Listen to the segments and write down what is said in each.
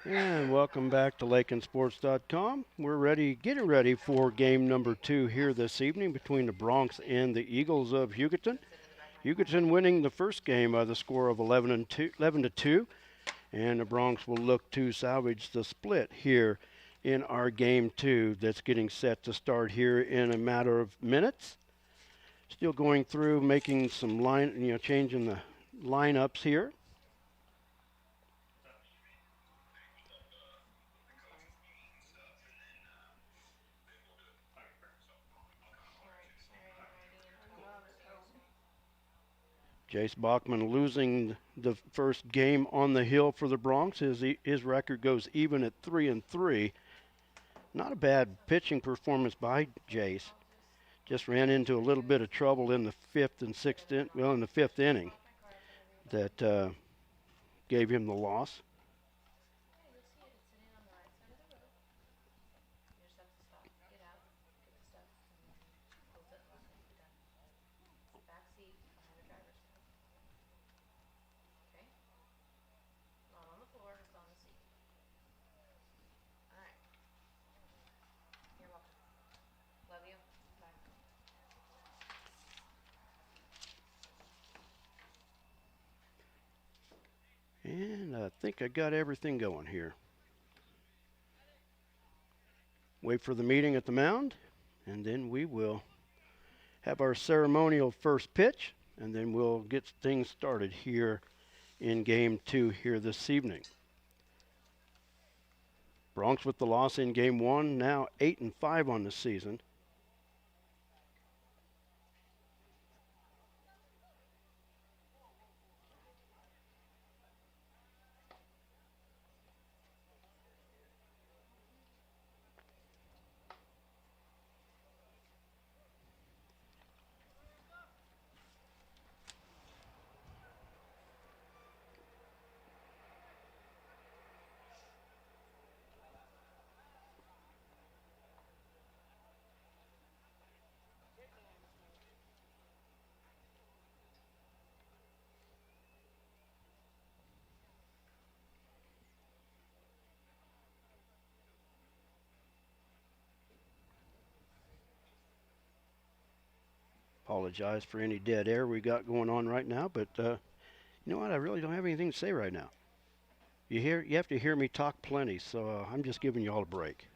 And welcome back to LakinSports.com. We're getting ready for game number 2 here this evening between the Bronx and the Eagles of Hugoton. Hugoton winning the first game by the score of 11 to 2, and the Bronx will look to salvage the split here in our game 2 that's getting set to start here in a matter of minutes. Still going through making some changing the lineups here. Jace Bachman losing the first game on the hill for the Bronx. His record goes even at 3-3. Not a bad pitching performance by Jace. Just ran into a little bit of trouble in the in the fifth inning that gave him the loss. And I think I got everything going here. Wait for the meeting at the mound, and then we will have our ceremonial first pitch, and then we'll get things started here in game 2 here this evening. Bronx with the loss in game 1, now 8-5 on the season. Apologize for any dead air we got going on right now, but you know what? I really don't have anything to say right now. You have to hear me talk plenty, so I'm just giving you all a break.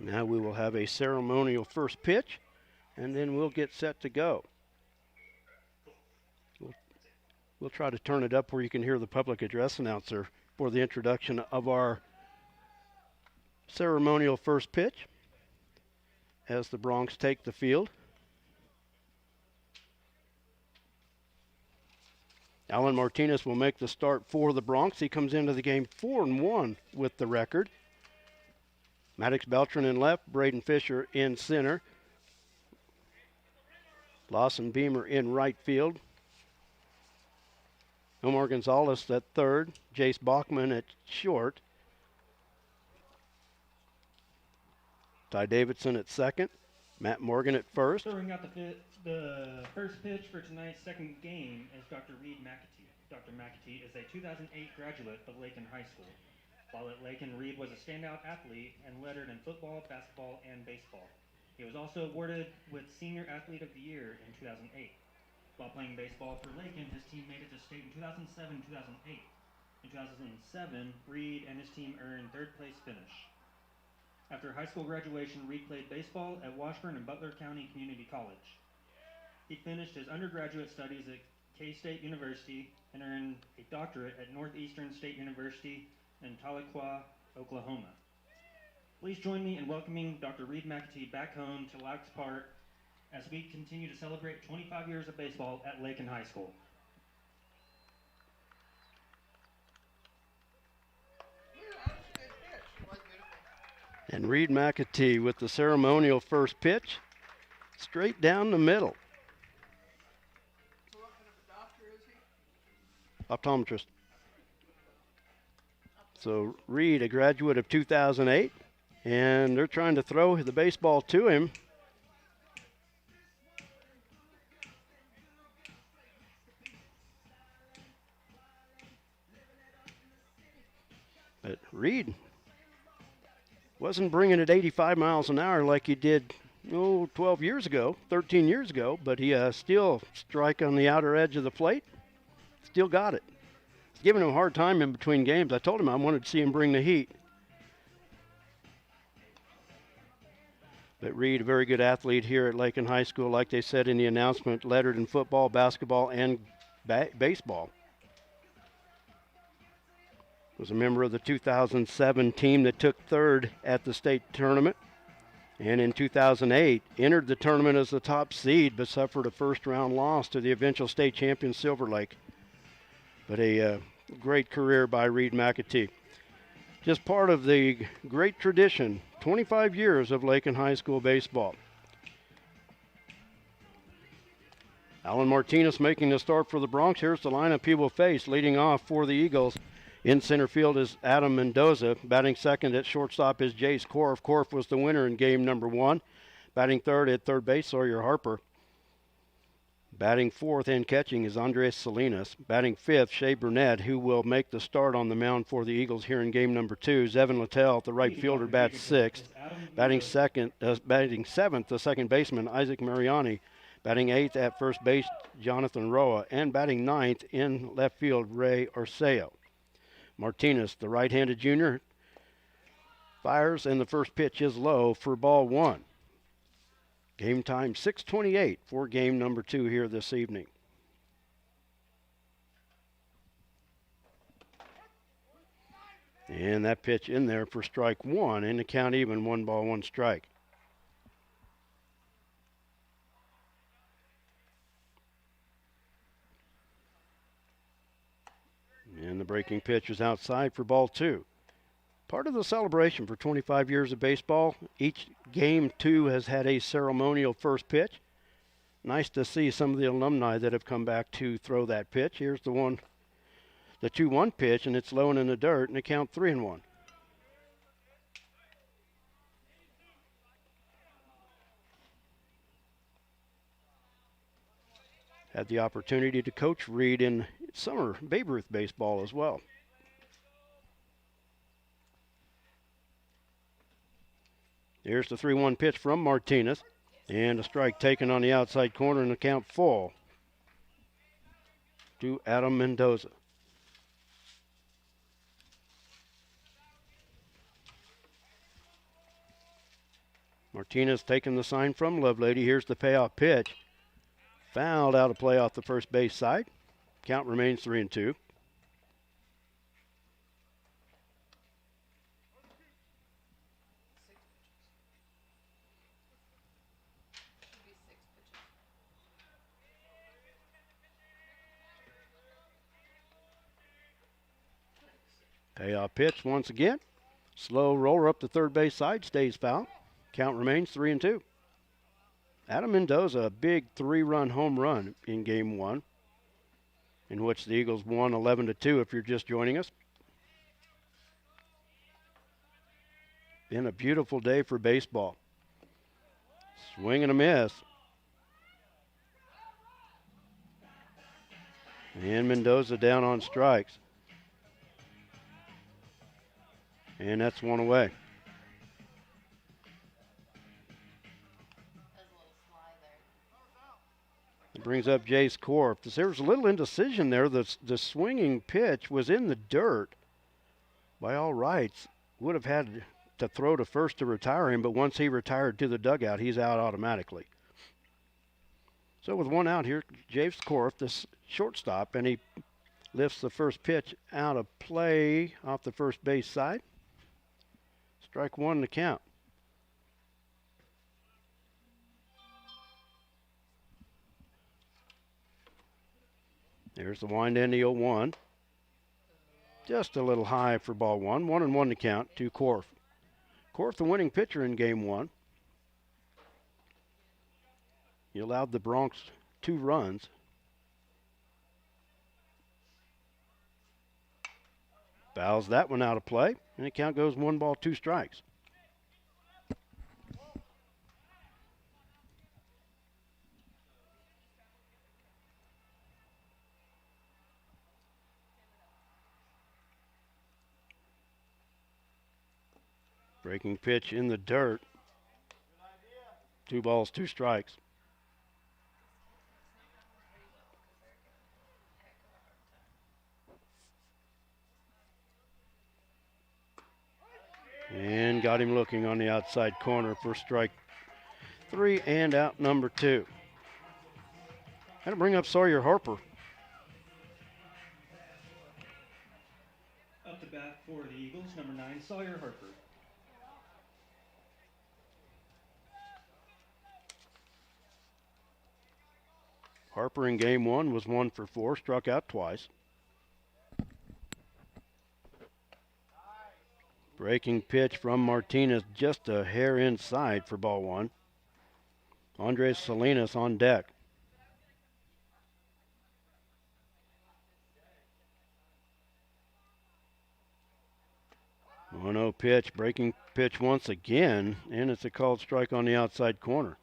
Now we will have a ceremonial first pitch, and then we'll get set to go. We'll try to turn it up where you can hear the public address announcer for the introduction of our ceremonial first pitch as the Bronx take the field. Alan Martinez will make the start for the Bronx. He comes into the game 4-1 with the record. Maddox Beltran in left, Braden Fisher in center. Lawson Beamer in right field. Omar Gonzalez at third. Jace Bachman at short. Ty Davidson at second. Matt Morgan at first. Throwing out the first pitch for tonight's second game is Dr. Reed McAtee. Dr. McAtee is a 2008 graduate of Lakin High School. While at Lakin, Reed was a standout athlete and lettered in football, basketball, and baseball. He was also awarded with Senior Athlete of the Year in 2008. While playing baseball for Lakin, his team made it to state in 2007-2008. In 2007, Reed and his team earned third place finish. After high school graduation, Reed played baseball at Washburn and Butler County Community College. He finished his undergraduate studies at K-State University and earned a doctorate at Northeastern State University in Tahlequah, Oklahoma. Please join me in welcoming Dr. Reed McAtee back home to Lax Park as we continue to celebrate 25 years of baseball at Lakin High School. And Reed McAtee with the ceremonial first pitch, straight down the middle. Optometrist. So Reed, a graduate of 2008, and they're trying to throw the baseball to him. But Reed wasn't bringing it 85 miles an hour like he did 12 years ago, 13 years ago, but he still strike on the outer edge of the plate. Still got it. Giving him a hard time in between games. I told him I wanted to see him bring the heat. But Reed, a very good athlete here at Lakin High School, like they said in the announcement, lettered in football, basketball, and baseball. Was a member of the 2007 team that took third at the state tournament. And in 2008, entered the tournament as the top seed, but suffered a first-round loss to the eventual state champion Silver Lake. But a great career by Reed McAtee. Just part of the great tradition, 25 years of Lakin High School baseball. Alan Martinez making the start for the Bronx. Here's the lineup he will face. Leading off for the Eagles in center field is Adam Mendoza. Batting second at shortstop is Jace Korf. Korf was the winner in game number 1. Batting third at third base, Sawyer Harper. Batting fourth and catching is Andres Salinas. Batting fifth, Shea Burnett, who will make the start on the mound for the Eagles here in game number 2. Zevin Littell, the right fielder, bats sixth. Batting seventh, the second baseman, Isaac Mariani. Batting eighth at first base, Jonathan Roa. And batting ninth in left field, Ray Arceo. Martinez, the right-handed junior, fires, and the first pitch is low for ball 1. Game time 6:28 for game number 2 here this evening. And that pitch in there for strike 1, and the count even, 1-1 strike. And the breaking pitch is outside for ball 2. Part of the celebration for 25 years of baseball, each game 2 has had a ceremonial first pitch. Nice to see some of the alumni that have come back to throw that pitch. Here's the 2-1 pitch, and it's low and in the dirt, and the count 3-1. Had the opportunity to coach Reed in summer Babe Ruth baseball as well. Here's the 3-1 pitch from Martinez. And a strike taken on the outside corner, and the count full to Adam Mendoza. Martinez taking the sign from Lovelady. Here's the payoff pitch. Fouled out of play off the first base side. Count remains 3-2. Payoff pitch once again. Slow roller up the third base side, stays foul. Count remains 3-2. Adam Mendoza, a big 3-run home run in game 1, in which the Eagles won 11-2 if you're just joining us. Been a beautiful day for baseball. Swing and a miss. And Mendoza down on strikes. And that's one away. It brings up Jace Korf. There was a little indecision there. The swinging pitch was in the dirt. By all rights, would have had to throw to first to retire him, but once he retired to the dugout, he's out automatically. So with one out here, Jace Korf, this shortstop, and he lifts the first pitch out of play off the first base side. Strike 1 to count. There's the wind in the 0-1. Just a little high for ball 1. 1-1 to count to Korf. Korf, the winning pitcher in game 1. He allowed the Bronx 2 runs. Fouls that one out of play, and the count goes 1 ball, 2 strikes. Breaking pitch in the dirt. 2 balls, 2 strikes. And got him looking on the outside corner for strike 3 and out number 2. That'll bring up Sawyer Harper. Up to bat for the Eagles, number 9, Sawyer Harper. Harper in game 1 was 1 for 4, struck out twice. Breaking pitch from Martinez, just a hair inside for ball 1. Andres Salinas on deck. 1-0 pitch, breaking pitch once again, and it's a called strike on the outside corner.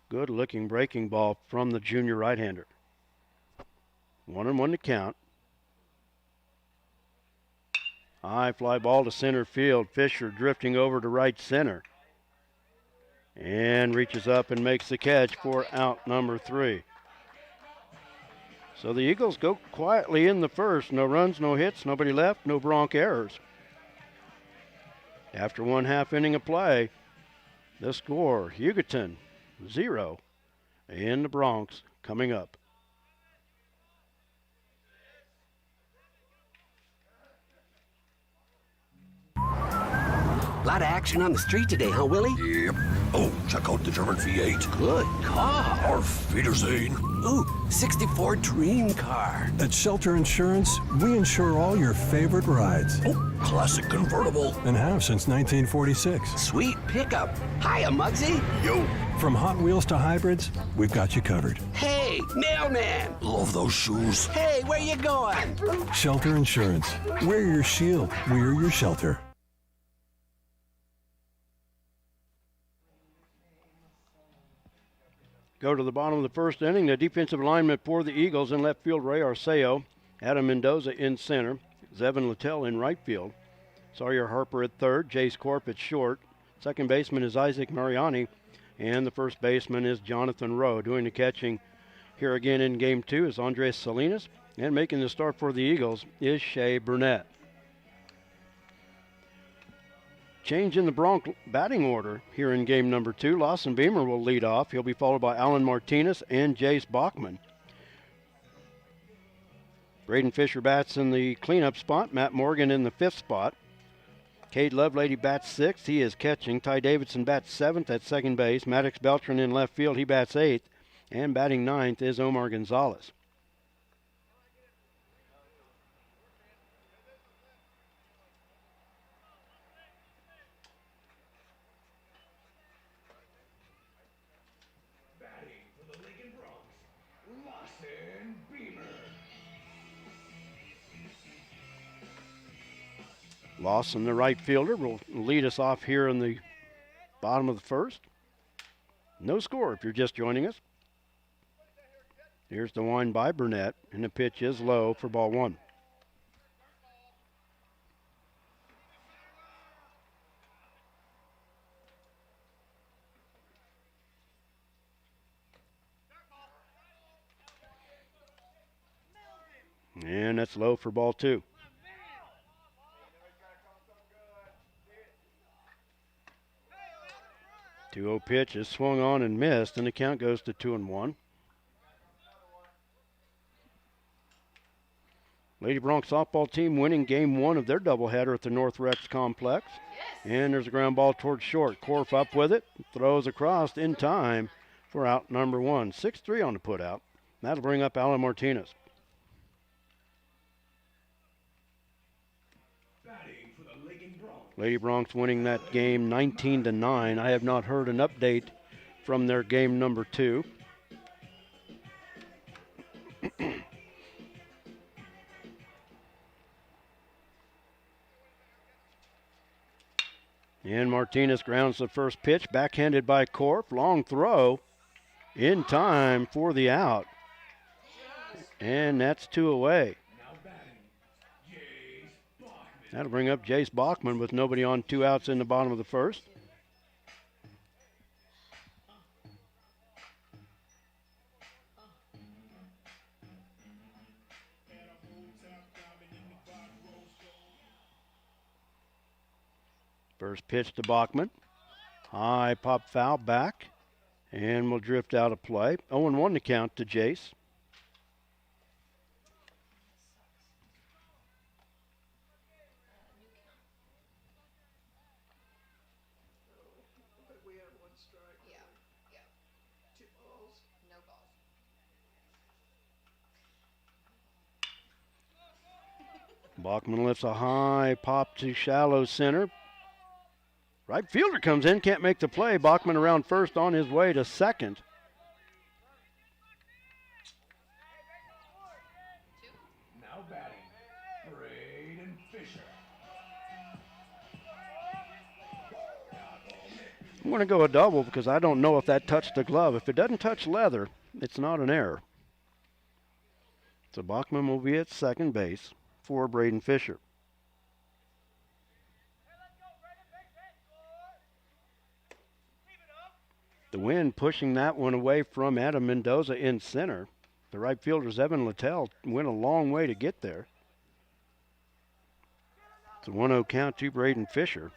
Good looking breaking ball from the junior right-hander. 1-1 to count. High fly ball to center field. Fisher drifting over to right center. And reaches up and makes the catch for out number 3. So the Eagles go quietly in the first. No runs, no hits, nobody left, no Bronc errors. After 1/2 inning of play, the score, Hugoton 0, and the Broncs coming up. A lot of action on the street today, huh, Willie? Yep. Oh, check out the German V8. Good car. Auf Wiedersehen. Ooh, 64 dream car. At Shelter Insurance, we insure all your favorite rides. Oh, classic convertible. And have since 1946. Sweet pickup. Hiya, Muggsy. Yo. From Hot Wheels to hybrids, we've got you covered. Hey, mailman. Love those shoes. Hey, where you going? Shelter Insurance. We're your shield. We're your shelter. Go to the bottom of the first inning. The defensive lineman for the Eagles in left field, Ray Arceo. Adam Mendoza in center. Zevin Littell in right field. Sawyer Harper at third. Jace Corp at short. Second baseman is Isaac Mariani. And the first baseman is Jonathan Rowe. Doing the catching here again in game 2 is Andres Salinas. And making the start for the Eagles is Shea Burnett. Change in the Bronc batting order here in game number 2. Lawson Beamer will lead off. He'll be followed by Alan Martinez and Jace Bachman. Braden Fisher bats in the cleanup spot. Matt Morgan in the 5th spot. Cade Lovelady bats 6th. He is catching. Ty Davidson bats 7th at second base. Maddox Beltran in left field. He bats 8th. And batting 9th is Omar Gonzalez. Lawson, the right fielder, will lead us off here in the bottom of the first. No score if you're just joining us. Here's the wind by Burnett, and the pitch is low for ball 1. And that's low for ball 2. 2-0 pitch is swung on and missed, and the count goes to 2-1. Lady Bronx softball team winning game 1 of their doubleheader at the North Rex Complex. And there's a ground ball towards short. Korf up with it, throws across in time for out number 1. 6-3 on the putout. That'll bring up Alan Martinez. Lady Bronx winning that game 19-9. I have not heard an update from their game number 2. And Martinez grounds the first pitch, backhanded by Korf. Long throw in time for the out. And that's 2 away. That'll bring up Jace Bachman with nobody on, 2 outs in the bottom of the first. First pitch to Bachman. High pop foul back. And will drift out of play. 0-1 to count to Jace. Bachman lifts a high pop to shallow center. Right fielder comes in, can't make the play. Bachman around first on his way to second. Now batting, Braden Fisher. I'm going to go a double because I don't know if that touched the glove. If it doesn't touch leather, it's not an error. So Bachman will be at second base for Braden Fisher. The wind pushing that one away from Adam Mendoza in center. The right fielder's Evan Littell went a long way to get there. It's a 1-0 count to Braden Fisher.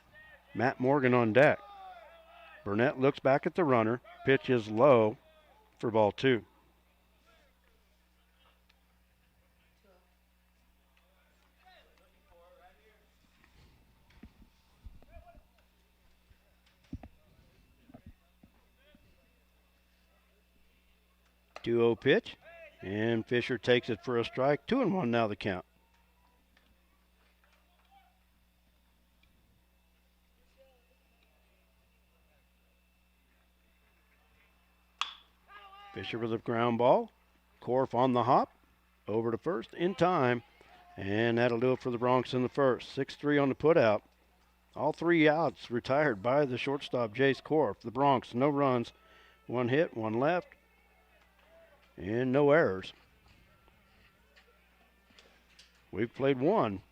Matt Morgan on deck. Burnett looks back at the runner. Pitch is low for ball 2. Two-0 pitch, and Fisher takes it for a strike. 2-1 now the count. Fisher with a ground ball. Korf on the hop. Over to first in time, and that'll do it for the Bronx in the first. 6-3 on the putout. All 3 outs retired by the shortstop, Jace Korf. The Bronx, no runs, 1 hit, 1 left. And no errors. We've played 1,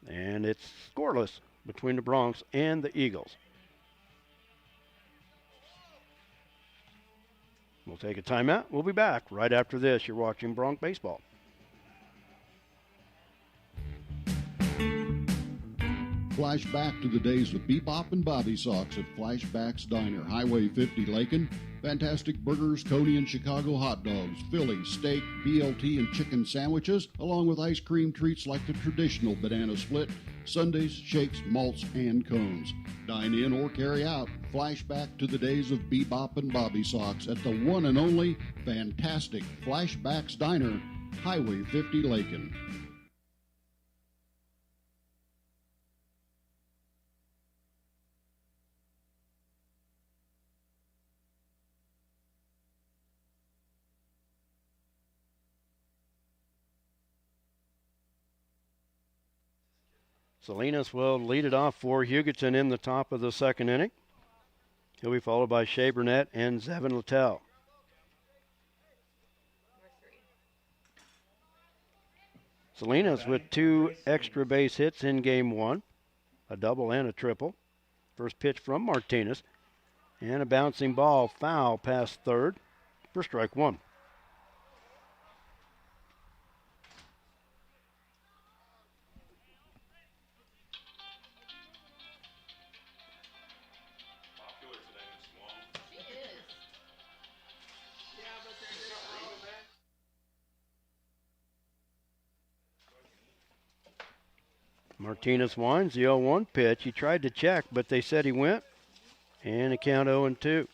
and it's scoreless between the Bronx and the Eagles. We'll take a timeout. We'll be back right after this. You're watching Bronx Baseball. Flashback to the days of Bebop and Bobby Sox at Flashback's Diner, Highway 50, Lakin. Fantastic burgers, Coney and Chicago hot dogs, Philly, steak, BLT, and chicken sandwiches, along with ice cream treats like the traditional banana split, sundaes, shakes, malts, and cones. Dine in or carry out. Flashback to the days of Bebop and Bobby Sox at the one and only fantastic Flashback's Diner, Highway 50, Lakin. Salinas will lead it off for Hugoton in the top of the second inning. He'll be followed by Shea Burnett and Zevin Littell. Salinas with 2 extra base hits in game 1, a double and a triple. First pitch from Martinez, and a bouncing ball foul past third for strike 1. Martinez winds the 0-1 pitch. He tried to check, but they said he went. And a count 0-2.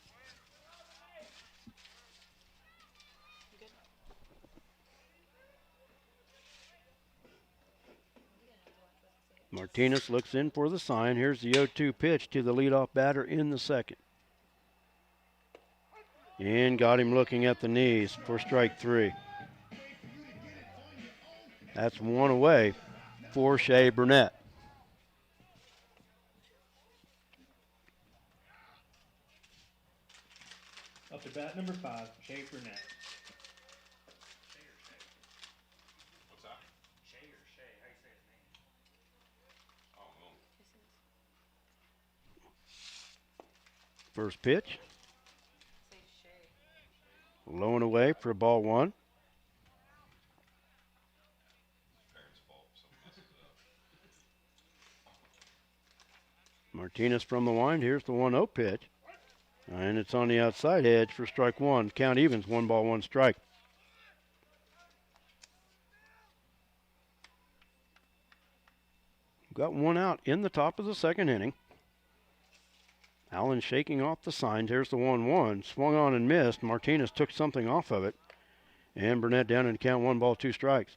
Martinez looks in for the sign. Here's the 0-2 pitch to the leadoff batter in the second. And got him looking at the knees for strike 3. That's 1 away for Shea Burnett. First pitch. Low and away for ball one. Martinez from the wind. Here's the 1-0 pitch. And it's on the outside edge for strike one. Count evens, 1-1 strike. Got one out in the top of the second inning. Allen shaking off the signs. There's the 1-1. Swung on and missed. Martinez took something off of it. And Burnett down in the count, 1-2 strikes.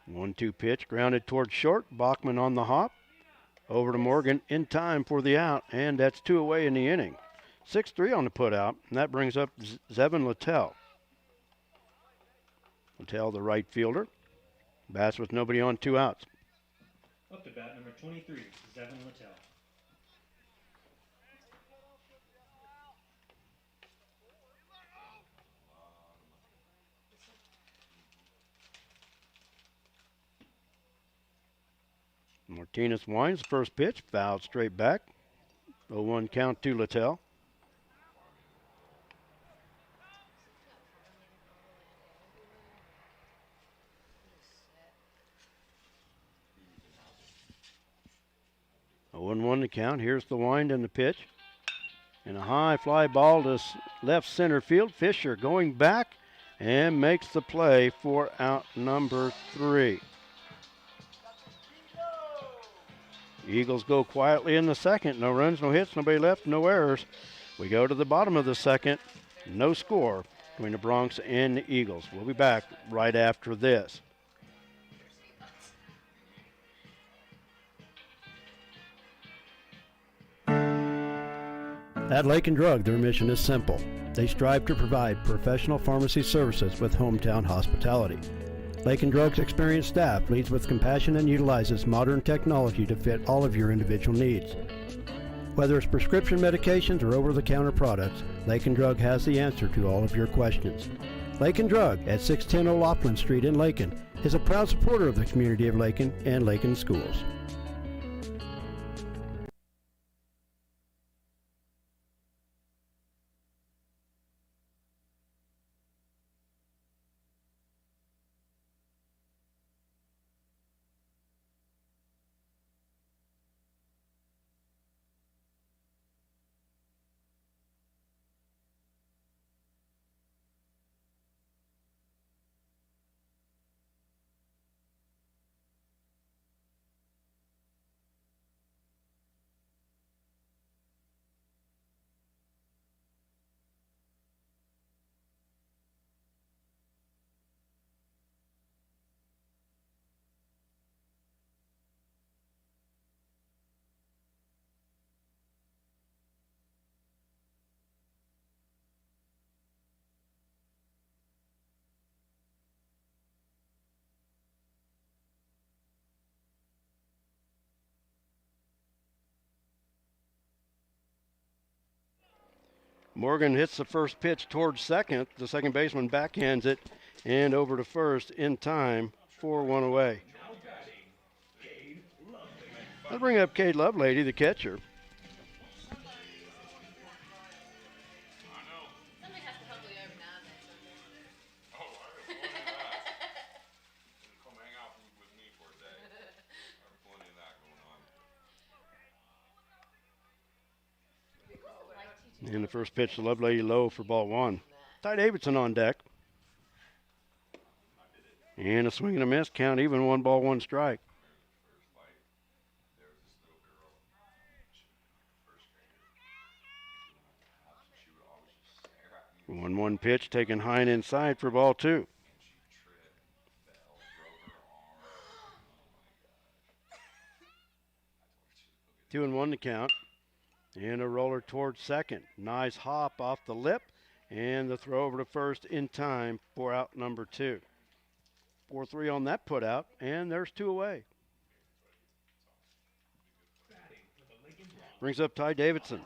One-two pitch, grounded towards short. Bachman on the hop. Over to Morgan in time for the out, and that's 2 away in the inning. 6-3 on the putout, and that brings up Zevin Littell. Littell, the right fielder. Bats with nobody on, 2 outs. Up to bat number 23, Zevin Littell. Martinez winds the first pitch, fouled straight back. 0-1 count to Littell. Oh, 1-1 the count. Here's the wind and the pitch. And a high fly ball to left center field. Fisher going back and makes the play for out number 3. Eagles go quietly in the second. No runs, no hits, nobody left, no errors. We go to the bottom of the second. No score between the Bronx and the Eagles. We'll be back right after this. At Lakin Drug, their mission is simple. They strive to provide professional pharmacy services with hometown hospitality. Lakin Drug's experienced staff leads with compassion and utilizes modern technology to fit all of your individual needs. Whether it's prescription medications or over-the-counter products, Lakin Drug has the answer to all of your questions. Lakin Drug at 610 O'Loughlin Street in Lakin is a proud supporter of the community of Lakin and Lakin schools. Morgan hits the first pitch towards second. The second baseman backhands it and over to first in time for 1 away. I'll bring up Cade Lovelady, the catcher. And the first pitch to Lovelady low for ball one. Ty Davidson on deck. And a swing and a miss. Count even, 1-1 strike. 1-1 pitch taken high and inside for ball two. Two and one to count. And a roller towards second. Nice hop off the lip. And the throw over to first in time for out number 2. 4-3 on that put out. And there's 2 away. Brings up Ty Davidson.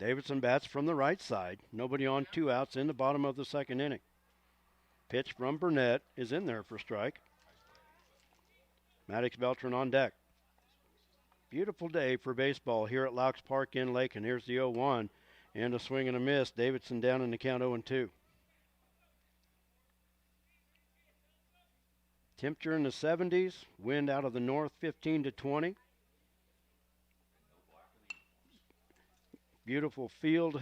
Davidson bats from the right side. Nobody on, 2 outs in the bottom of the second inning. Pitch from Burnett is in there for strike. Maddox Beltran on deck. Beautiful day for baseball here at Laux Park in Lakin. Here's the 0-1 and a swing and a miss. Davidson down in the count 0-2. Temperature in the 70s, wind out of the north 15 to 20. Beautiful field.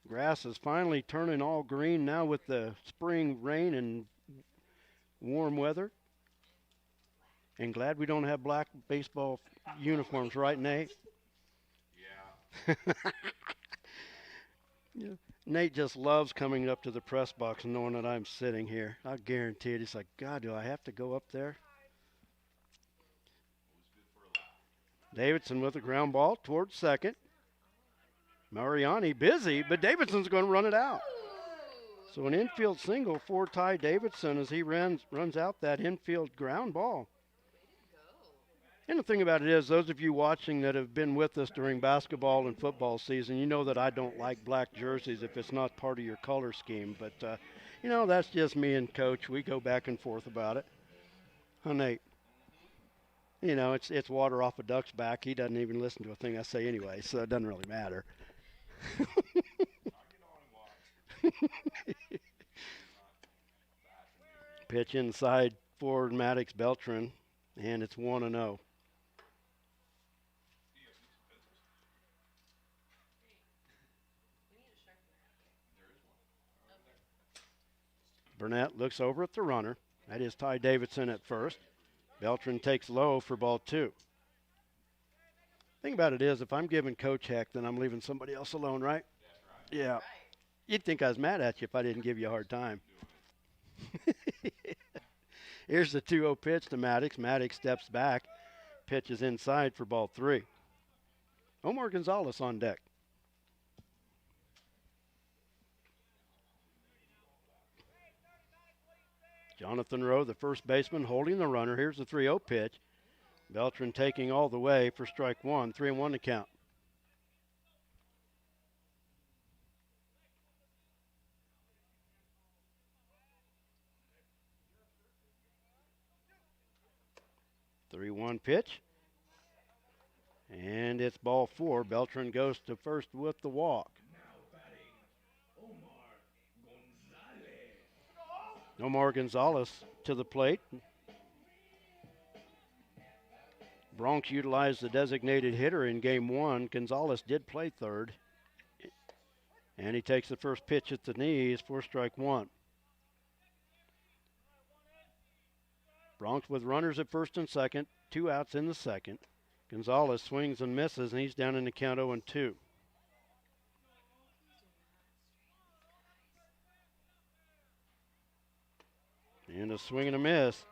Grass is finally turning all green now with the spring rain and warm weather. And glad we don't have black baseball uniforms, right, Nate? Yeah. Yeah. Nate just loves coming up to the press box and knowing that I'm sitting here. I guarantee it. He's like, God, do I have to go up there? Davidson with a ground ball towards second. Mariani busy, but Davidson's going to run it out. So an infield single for Ty Davidson as he runs out that infield ground ball. And the thing about it is, those of you watching that have been with us during basketball and football season, you know that I don't like black jerseys if it's not part of your color scheme. But, that's just me and Coach. We go back and forth about it. Huh, Nate? It's water off a duck's back. He doesn't even listen to a thing I say anyway, so it doesn't really matter. Pitch inside for Maddox Beltran, and it's 1-0. Burnett looks over at the runner. That is Ty Davidson at first. Beltran takes low for ball 2. Thing about it is, if I'm giving Coach heck, then I'm leaving somebody else alone, right? Yeah. Right. You'd think I was mad at you if I didn't give you a hard time. Here's the 2-0 pitch to Maddox. Maddox steps back. Pitch is inside for ball 3. Omar Gonzalez on deck. Jonathan Rowe, the first baseman, holding the runner. Here's the 3-0 pitch. Beltran taking all the way for strike 1. 3-1 to count. The 3-1 pitch. And it's ball 4. Beltran goes to first with the walk. Omar Gonzalez to the plate. Bronx utilized the designated hitter in game 1. Gonzalez did play third. And he takes the first pitch at the knees for strike 1. Bronx with runners at first and second. 2 outs in the second. Gonzalez swings and misses, and he's down in the count 0-2. And a swing and a miss.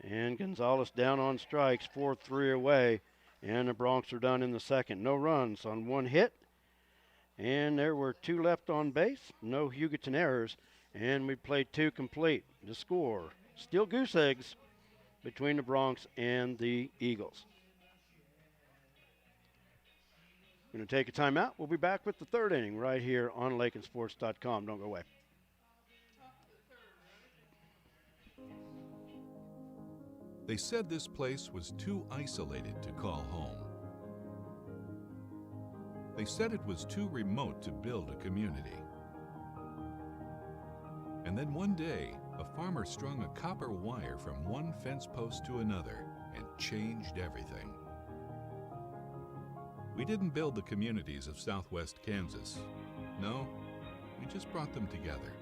And Gonzalez down on strikes, 4-3 away. And the Bronx are done in the second. No runs on 1 hit. And there were 2 left on base. No Hugoton errors. And we played 2 complete. The score, still goose eggs between the Bronx and the Eagles. We're going to take a timeout. We'll be back with the third inning right here on LakinSports.com. Don't go away. They said this place was too isolated to call home. They said it was too remote to build a community. And then one day, a farmer strung a copper wire from one fence post to another and changed everything. We didn't build the communities of Southwest Kansas. No, we just brought them together.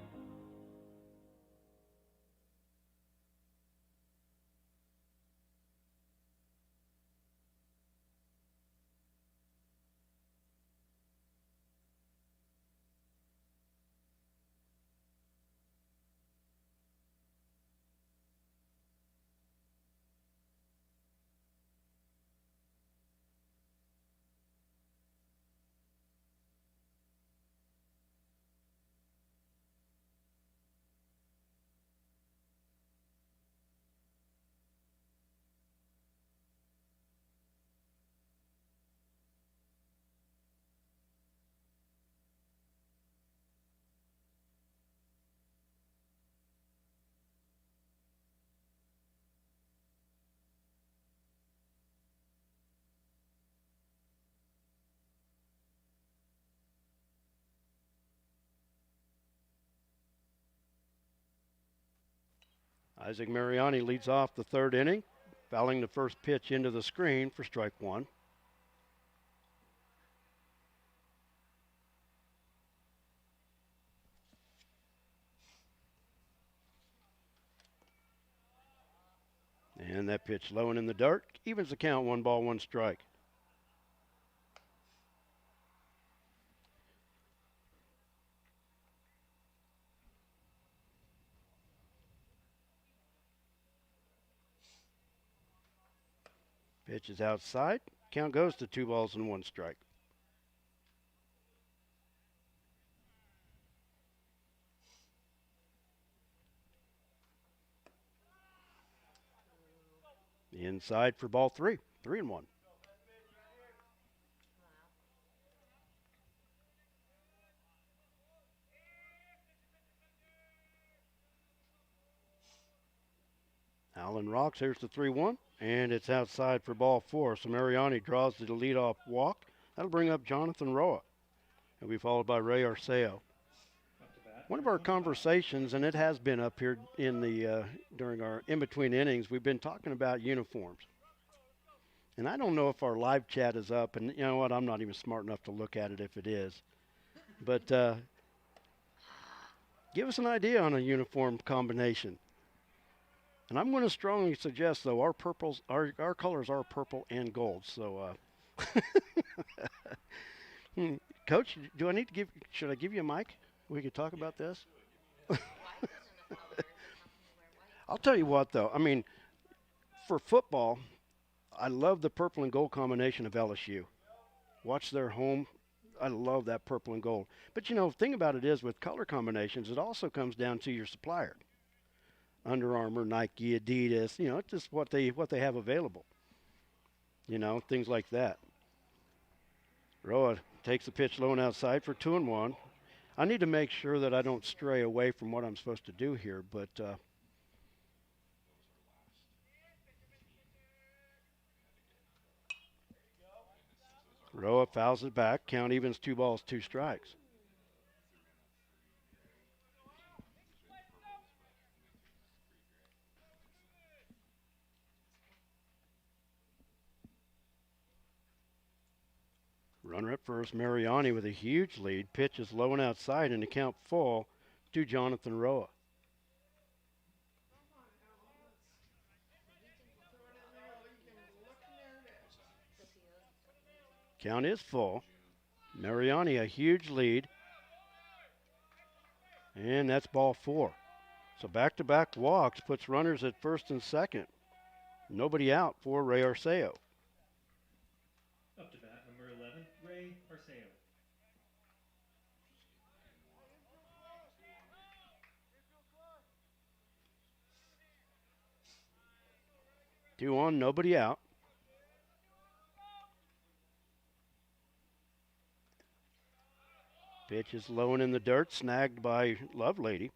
Isaac Mariani leads off the third inning, fouling the first pitch into the screen for strike one. And that pitch low and in the dirt, evens the count, 1 ball, 1 strike. Pitch is outside. Count goes to 2 balls and 1 strike. The inside for ball 3. 3-1. Allen rocks. Here's the 3-1. And it's outside for ball 4. So Mariani draws the leadoff walk. That'll bring up Jonathan Roa. He'll be followed by Ray Arceo. One of our conversations, and it has been up here in the during our in-between innings, we've been talking about uniforms. And I don't know if our live chat is up, and you know what, I'm not even smart enough to look at it if it is. But give us an idea on a uniform combination. And I'm going to strongly suggest, though, our colors are purple and gold. So, Coach, should I give you a mic? We could talk about this. I'll tell you what, though. I mean, for football, I love the purple and gold combination of LSU. Watch their home. I love that purple and gold. But, you know, the thing about it is with color combinations, it also comes down to your supplier. Under Armour, Nike, Adidas, you know, it's just what they have available. You know, things like that. Roa takes the pitch low and outside for 2-1. I need to make sure that I don't stray away from what I'm supposed to do here, but Roa fouls it back. Count evens, 2 balls, 2 strikes. Runner at first, Mariani with a huge lead. Pitch is low and outside, and the count full to Jonathan Roa. Count is full. Mariani a huge lead. And that's ball 4. So back-to-back walks puts runners at first and second. Nobody out for Ray Arceo. Up to bat, number 11, Ray Arceo. Two on, nobody out. Pitch is low and in the dirt, snagged by Lovelady.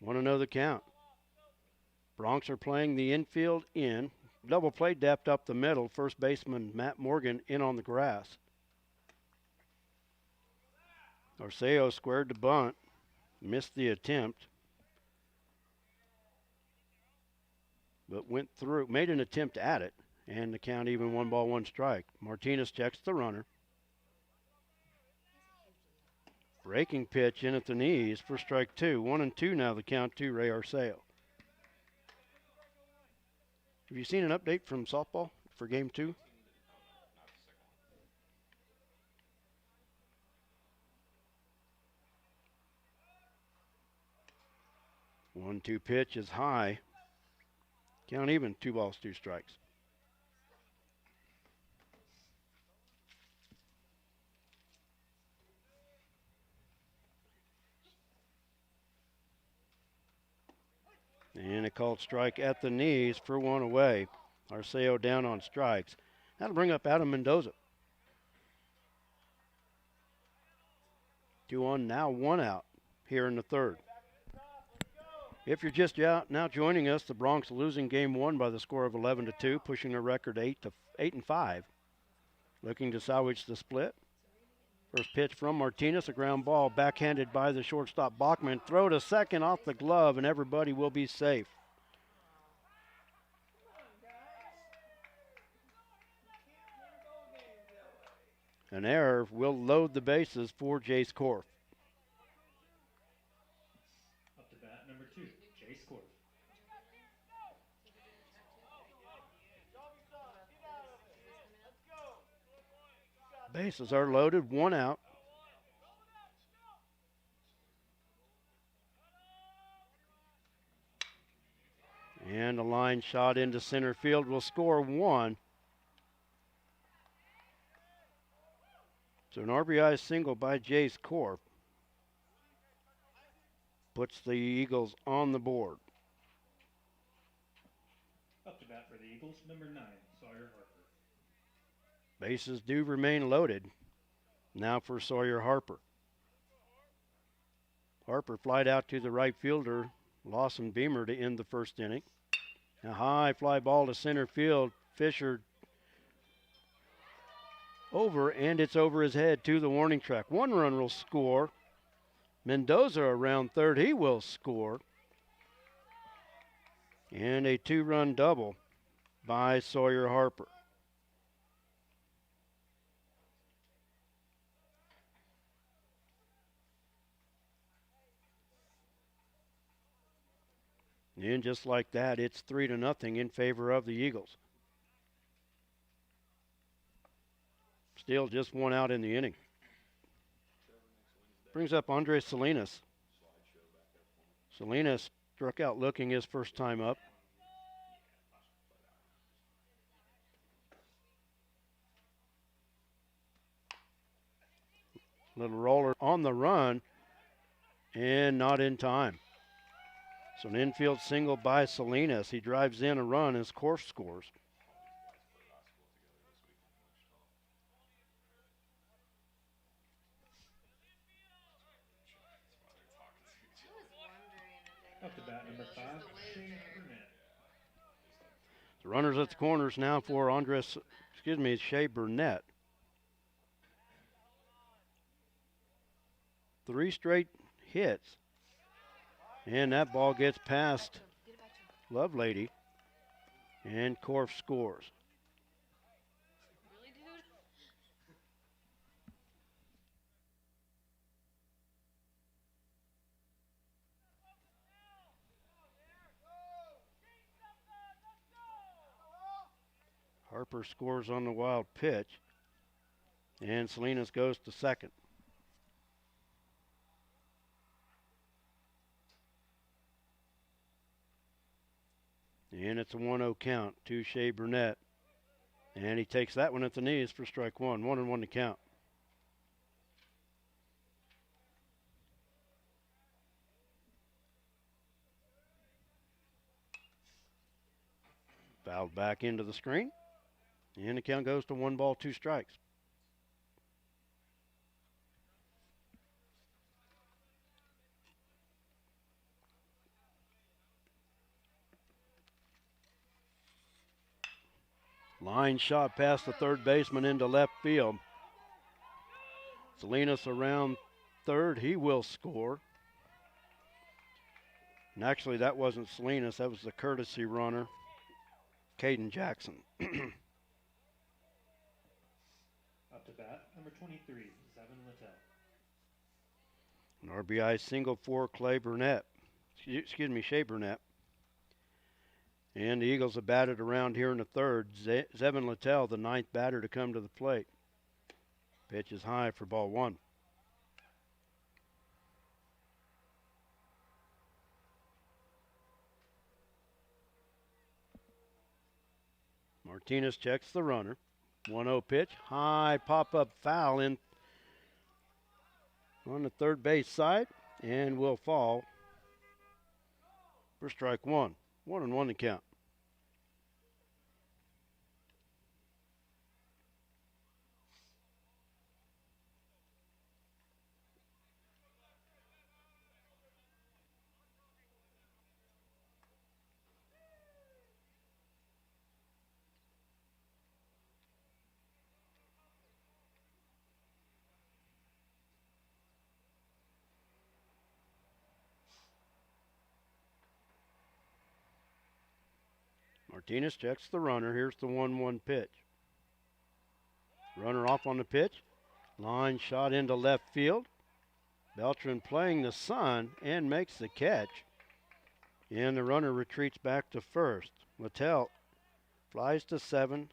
1-0 the count. Bronx are playing the infield in. Double play depth up the middle. First baseman Matt Morgan in on the grass. Arceo squared the bunt. Missed the attempt. But went through, made an attempt at it. And the count even, 1 ball, 1 strike. Martinez checks the runner. Breaking pitch in at the knees for strike 2. 1-2 now the count to Ray Arceo. Have you seen an update from softball for game 2? One-two pitch is high. Count even, 2 balls, 2 strikes. And a called strike at the knees for 1 away. Arceo down on strikes. That'll bring up Adam Mendoza. 2 on, now 1 out here in the third. If you're just now joining us, the Bronx losing game 1 by the score of 11-2, pushing their record 8-5. Looking to salvage the split. First pitch from Martinez, a ground ball backhanded by the shortstop Bachman. Throw to second off the glove, and everybody will be safe. An error will load the bases for Jace Korf. Up to bat, number 2, Jace Korf. Bases are loaded, 1 out. And a line shot into center field will score 1. So an RBI single by Jace Korf puts the Eagles on the board. Up to bat for the Eagles, number 9, Sawyer Harper. Bases do remain loaded. Now for Sawyer Harper. Harper flied out to the right fielder, Lawson Beamer, to end the first inning. A high fly ball to center field. Fisher over, and it's over his head to the warning track. 1 run will score. Mendoza around third. He will score. And a 2-run double by Sawyer Harper. And just like that, it's 3-0 in favor of the Eagles. Still just 1 out in the inning. Brings up Andres Salinas. Salinas struck out looking his first time up. Little roller on the run, and not in time. So an infield single by Salinas. He drives in a run as Korf scores. Up to bat, number 5, Shea Burnett. The runners at the corners now for Shea Burnett. 3 straight hits. And that ball gets past Lovelady. And Korf scores. Harper scores on the wild pitch. And Salinas goes to second. And it's a 1-0 count to Shea Burnett. And he takes that one at the knees for strike 1. 1-1 to count. Fouled back into the screen. And the count goes to 1 ball, 2 strikes. Line shot past the third baseman into left field. Salinas around third. He will score. And actually, that wasn't Salinas. That was the courtesy runner, Caden Jackson. Up to bat, number 23, Zevin Littell. An RBI single for Shea Burnett. And the Eagles have batted around here in the third. Zevin Littell, the 9th batter to come to the plate. Pitch is high for ball 1. Martinez checks the runner. 1-0 pitch. High pop-up foul in on the third base side and will fall for strike 1. 1-1 to count. Martinez checks the runner. Here's the 1-1 pitch. Runner off on the pitch. Line shot into left field. Beltran playing the sun and makes the catch. And the runner retreats back to first. Littell flies to 7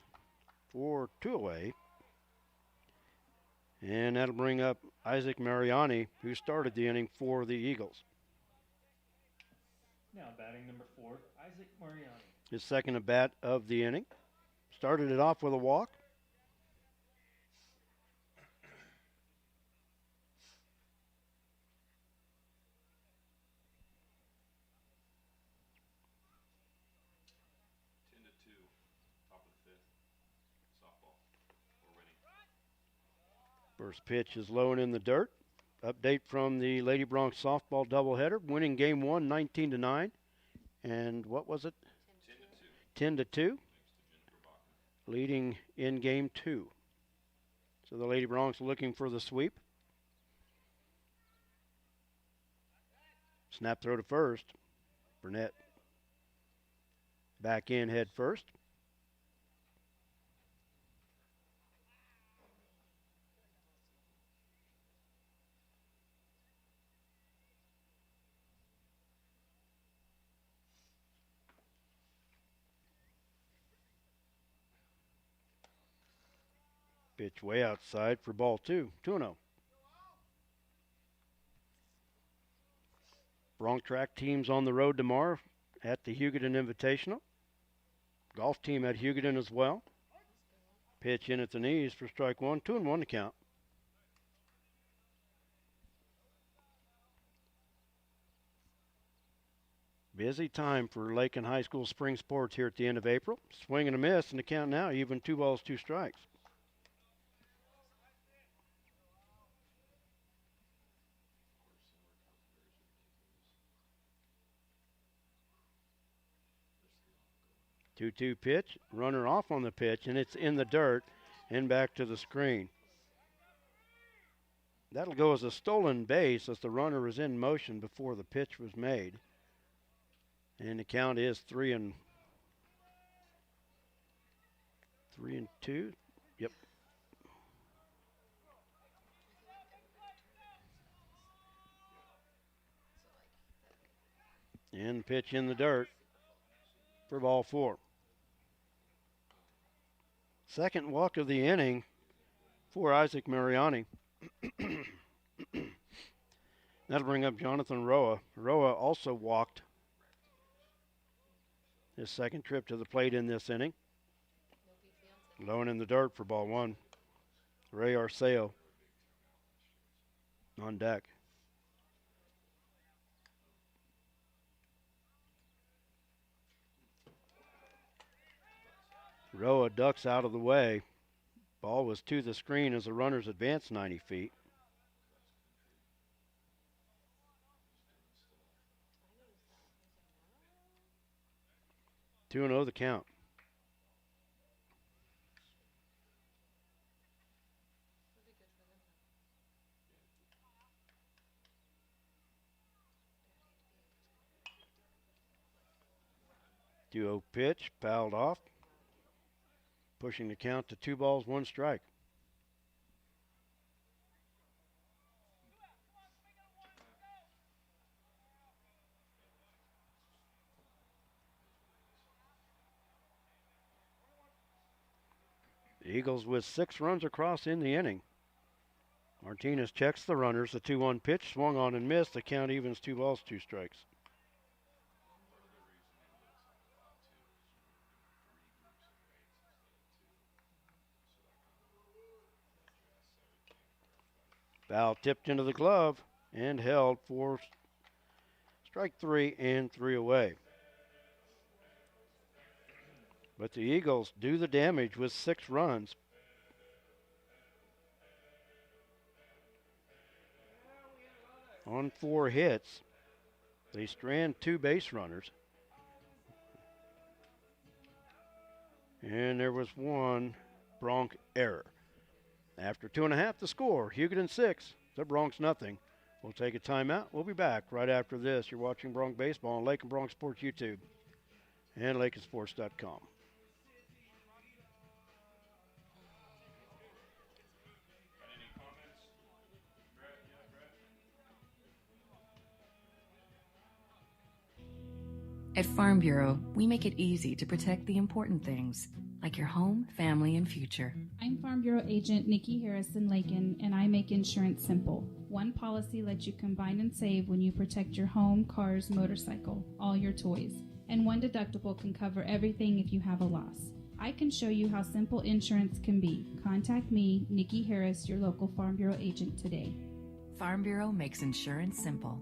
for 2 away. And that'll bring up Isaac Mariani, who started the inning for the Eagles. Now batting number 4, Isaac Mariani. His second at bat of the inning. Started it off with a walk. First pitch is low and in the dirt. Update from the Lady Bronx softball doubleheader, winning game 1 19-9. And what was it? 10-2. Leading in game 2. So the Lady Bronx looking for the sweep. Snap throw to first. Burnett back in head first. Pitch way outside for ball 2. 2-0. Bronx track teams on the road tomorrow at the Hugoton Invitational. Golf team at Hugoton as well. Pitch in at the knees for strike 1. 2-1 to count. Busy time for Lakin High School spring sports here at the end of April. Swing and a miss, and the count now even 2 balls, 2 strikes. Two-two pitch, runner off on the pitch, and it's in the dirt and back to the screen. That'll go as a stolen base as the runner was in motion before the pitch was made. And the count is 3-2. Yep. And pitch in the dirt for ball 4. Second walk of the inning for Isaac Mariani. That'll bring up Jonathan Roa. Roa also walked his second trip to the plate in this inning. Low and in the dirt for ball 1. Ray Arceo on deck. Roa ducks out of the way. Ball was to the screen as the runners advanced 90 feet. Two and 0 the count. Two-0 pitch, fouled off. Pushing the count to 2 balls, 1 strike. The Eagles with 6 runs across in the inning. Martinez checks the runners. The 2-1 pitch swung on and missed. The count evens 2 balls, 2 strikes. Foul tipped into the glove and held for strike 3 and 3 away. But the Eagles do the damage with 6 runs. On 4 hits, they strand 2 base runners. And there was 1 Bronx error. After 2.5, the score, Hugoton 6, the Bronx nothing. We'll take a timeout. We'll be back right after this. You're watching Bronx Baseball on Lakin Bronx Sports YouTube. and LakinSports.com. At Farm Bureau, we make it easy to protect the important things, like your home, family, and future. I'm Farm Bureau Agent Nikki Harrison Lakin, and I make insurance simple. One policy lets you combine and save when you protect your home, cars, motorcycle, all your toys. And one deductible can cover everything if you have a loss. I can show you how simple insurance can be. Contact me, Nikki Harris, your local Farm Bureau agent today. Farm Bureau makes insurance simple.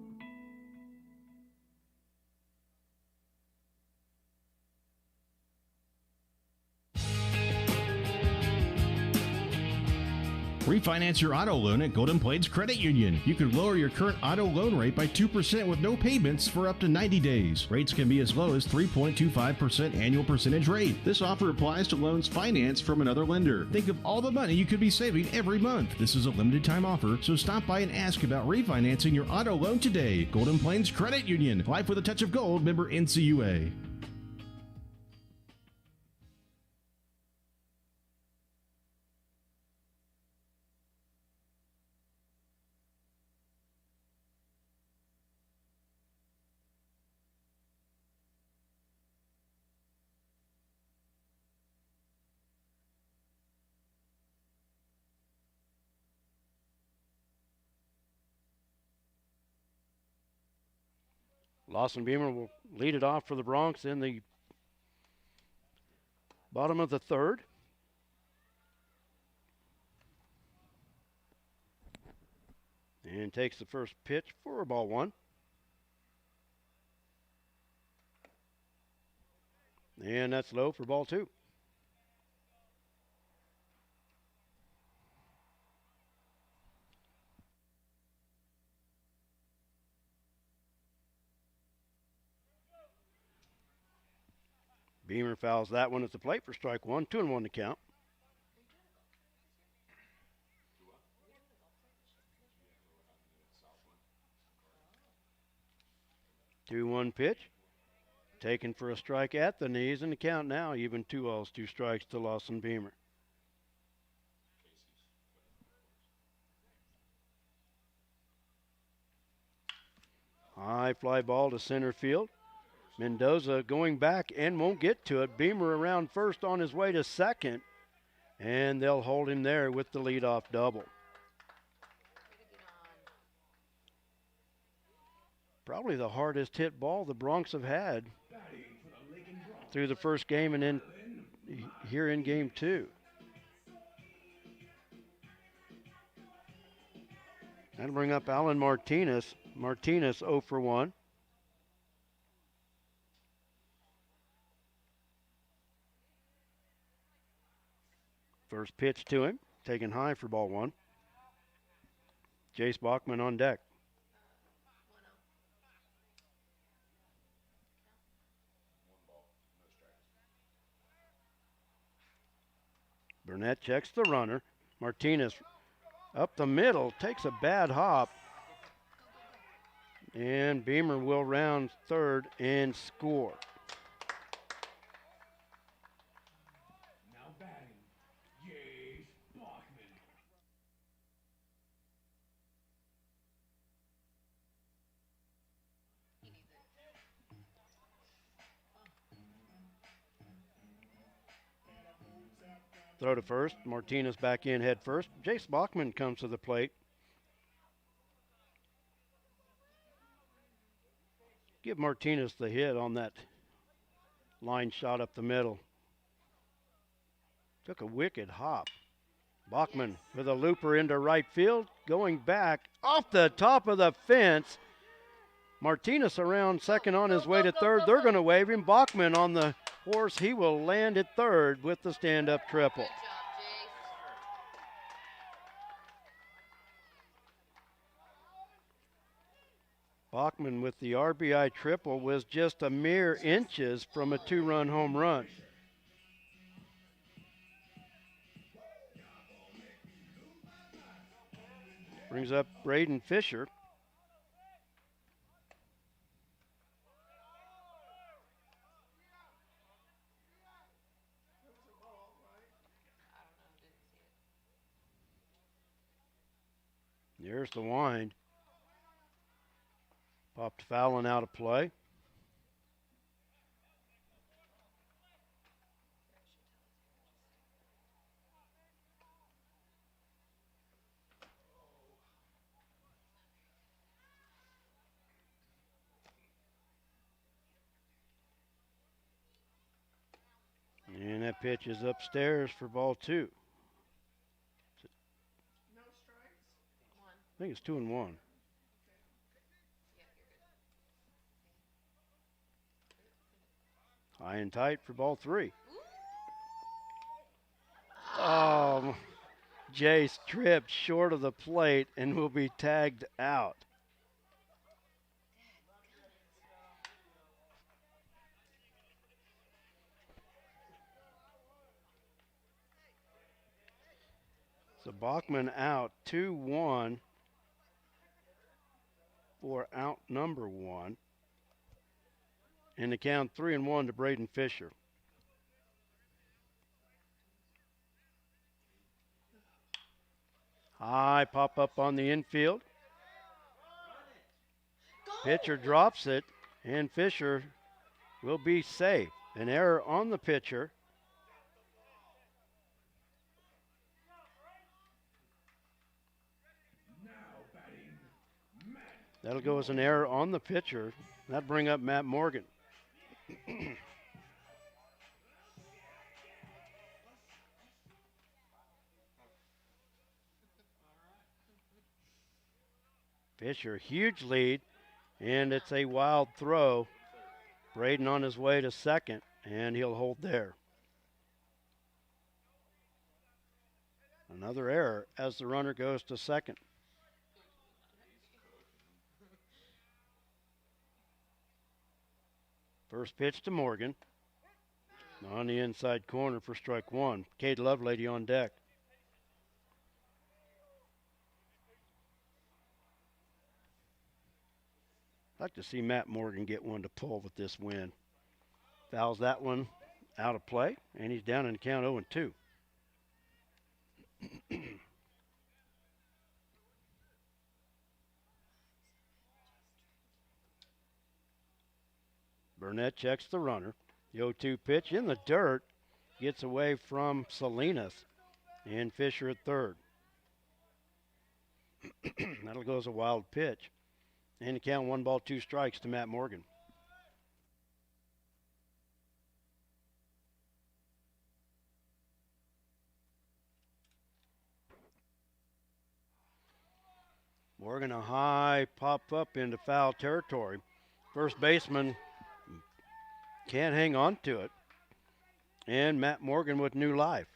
Refinance your auto loan at Golden Plains Credit Union. You could lower your current auto loan rate by 2% with no payments for up to 90 days. Rates can be as low as 3.25% annual percentage rate. This offer applies to loans financed from another lender. Think of all the money you could be saving every month. This is a limited time offer, so stop by and ask about refinancing your auto loan today. Golden Plains Credit Union. Life with a touch of gold. Member NCUA. Lawson Beamer will lead it off for the Bronx in the bottom of the third. And takes the first pitch for ball one. And that's low for ball two. Beamer fouls that one at the plate for strike one. 2-1 to count. Two-one pitch. Taken for a strike at the knees, and the count now even 2-balls, 2 strikes to Lawson Beamer. High fly ball to center field. Mendoza going back and won't get to it. Beamer around first on his way to second, and they'll hold him there with the leadoff double. Probably the hardest hit ball the Bronx have had through the first game and then here in game two. That'll bring up Alan Martinez. Martinez 0 for 1. First pitch to him, taken high for ball one. Jace Bachman on deck. Burnett checks the runner. Martinez up the middle, takes a bad hop. And Beamer will round third and score. Now batting, Jace Bachman. Throw to first. Martinez back in head first. Jace Bachman comes to the plate. Give Martinez the hit on that line shot up the middle. Took a wicked hop. Bachman with a looper into right field. Going back off the top of the fence. Martinez around second on his way to third. They're going to wave him. Bachman on the horse. He will land at third with the stand-up triple. Bachman with the RBI triple was just a mere inches from a 2-run home run. Brings up Braden Fisher. There's the wind. Popped foul and out of play. And that pitch is upstairs for ball 2. I think it's 2-1. High and tight for ball 3. Oh, Jace tripped short of the plate and will be tagged out. So Bachman out 2-1 for out number 1. And the count 3-1 to Braden Fisher. High pop up on the infield. Pitcher drops it, and Fisher will be safe. An error on the pitcher. That'll go as an error on the pitcher. That'll bring up Matt Morgan. Fisher, huge lead, and it's a wild throw. Braden on his way to second, and he'll hold there. Another error as the runner goes to second. First pitch to Morgan. On the inside corner for strike 1. Cade Lovelady on deck. I'd like to see Matt Morgan get one to pull with this win. Fouls that one out of play, and he's down in the count 0-2. Burnett checks the runner. The 0-2 pitch in the dirt gets away from Salinas, and Fisher at third. That'll go as a wild pitch. And the count 1-2 to Matt Morgan. Morgan a high pop up into foul territory. First baseman can't hang on to it. And Matt Morgan with new life.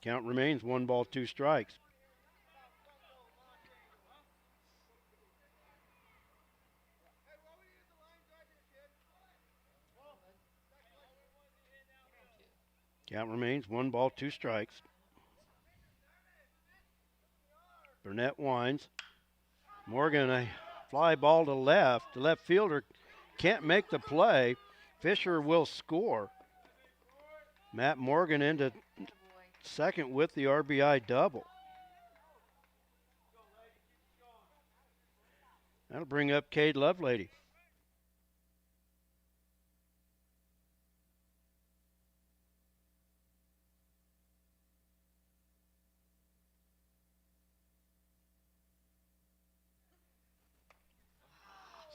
Count remains 1-2. Count remains 1-2. Burnett winds. Morgan, a fly ball to left. The left fielder can't make the play. Fisher will score. Matt Morgan into second with the RBI double. That'll bring up Cade Lovelady.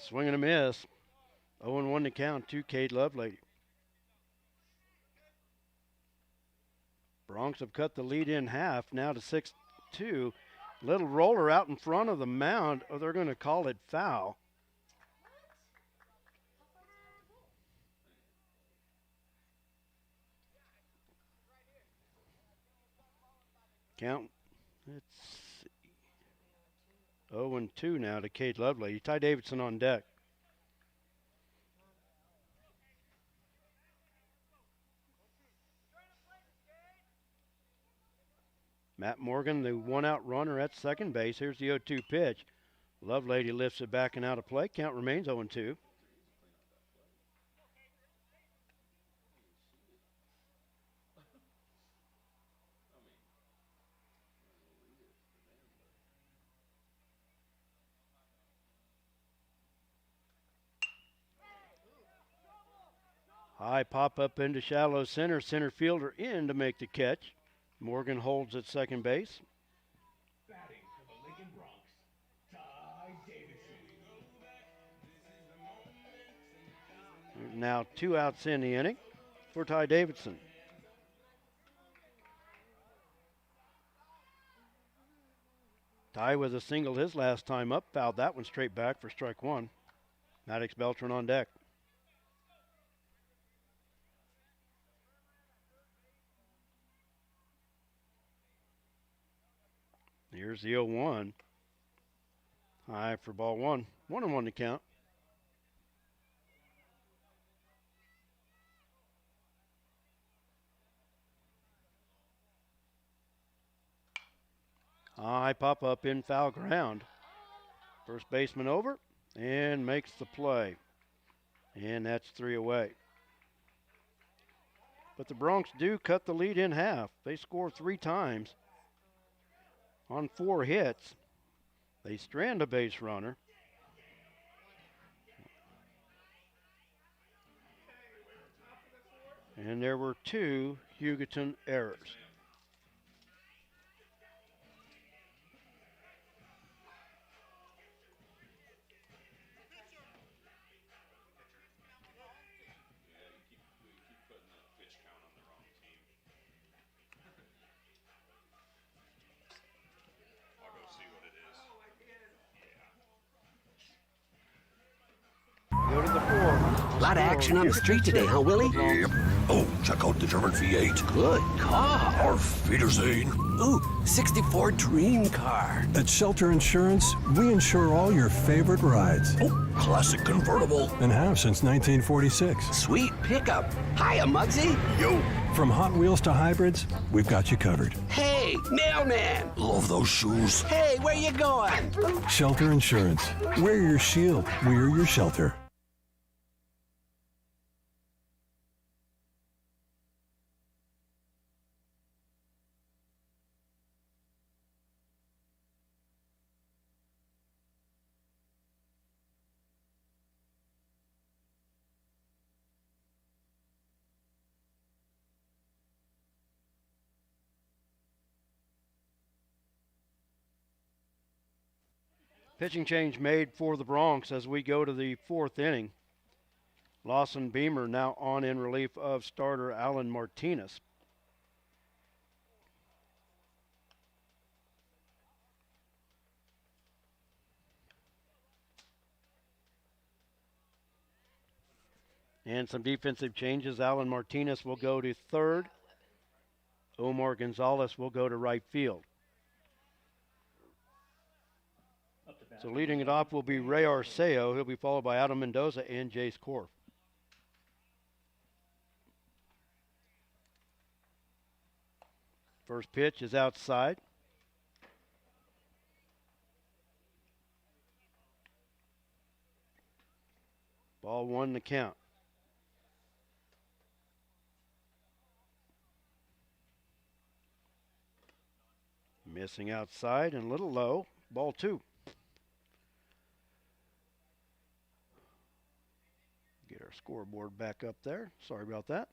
Swing and a miss. 0-1 to count to Cade Lovelady. Bronx have cut the lead in half, now to 6-2. Little roller out in front of the mound, or they're going to call it foul. Count, let's see. 0-2 now to Cade Lovelady. Ty Davidson on deck. Matt Morgan, the one-out runner at second base. Here's the 0-2 pitch. Lovelady lifts it back and out of play. Count remains 0-2. High pop up into shallow center. Center fielder in to make the catch. Morgan holds at second base. Batting for the Lakin Bronx, Ty Davidson. There's now 2 outs in the inning for Ty Davidson. Ty with a single his last time up, fouled that one straight back for strike one. Maddox Beltran on deck. Here's the 0-1. High for ball one. 1-1 to count. High pop up in foul ground. First baseman over and makes the play. And that's 3 away. But the Bronx do cut the lead in half. They score 3 times on 4 hits. They strand a base runner. And there were 2 Hugoton errors. Go to the 4. Lot of action on the street today, huh, Willie? Yep. Oh, check out the German V8. Good car. Auf Wiedersehen. Ooh, 64 dream car. At Shelter Insurance, we insure all your favorite rides. Oh, classic convertible. And have since 1946. Sweet pickup. Hiya, Muggsy. Yo. From Hot Wheels to hybrids, we've got you covered. Hey, mailman. Love those shoes. Hey, where you going? Shelter Insurance. Wear your shield. We're your shelter. Pitching change made for the Bronx as we go to the 4th inning. Lawson Beamer now on in relief of starter Alan Martinez. And some defensive changes. Alan Martinez will go to third. Omar Gonzalez will go to right field. So leading it off will be Ray Arceo. He'll be followed by Adam Mendoza and Jace Korf. First pitch is outside. Ball 1 to count. Missing outside and a little low. Ball 2. Get our scoreboard back up there. Sorry about that.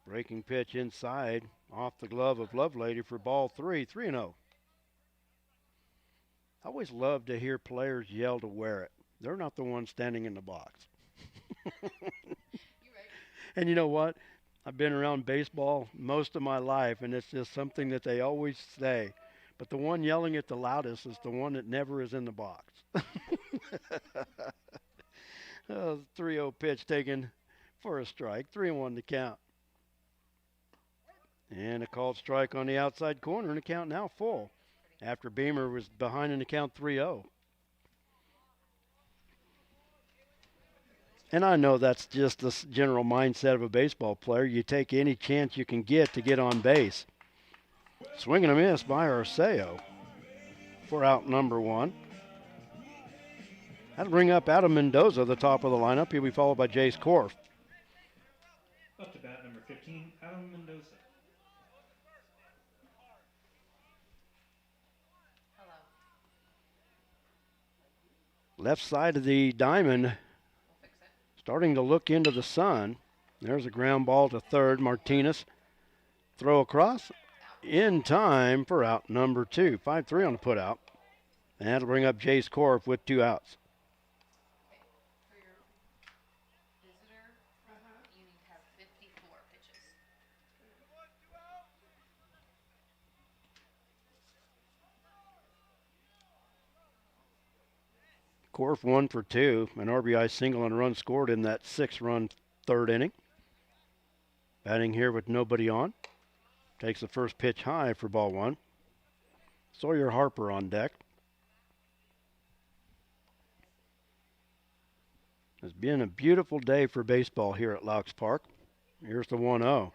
Breaking pitch inside off the glove of Lovelady for ball 3, 3-0. I always love to hear players yell to wear it. They're not the ones standing in the box. And you know what? I've been around baseball most of my life, and it's just something that they always say. But the one yelling it the loudest is the one that never is in the box. 3-0 pitch taken for a strike. 3-1 to count. And a called strike on the outside corner, and the count now full after Beamer was behind in the count 3-0. And I know that's just the general mindset of a baseball player. You take any chance you can get to get on base. Swing and a miss by Arceo for out number 1. That'll bring up Adam Mendoza, the top of the lineup. He'll be followed by Jace Korf. Up to bat number 15, Adam Mendoza. Left side of the diamond starting to look into the sun. There's a ground ball to third. Martinez throw across in time for out number 2. 5-3 on the put out. And that'll bring up Jace Korf with 2 outs. Korf 1 for 2, an RBI single and a run scored in that 6-run third inning. Batting here with nobody on. Takes the first pitch high for ball 1. Sawyer Harper on deck. It's been a beautiful day for baseball here at Laux Park. Here's the 1-0.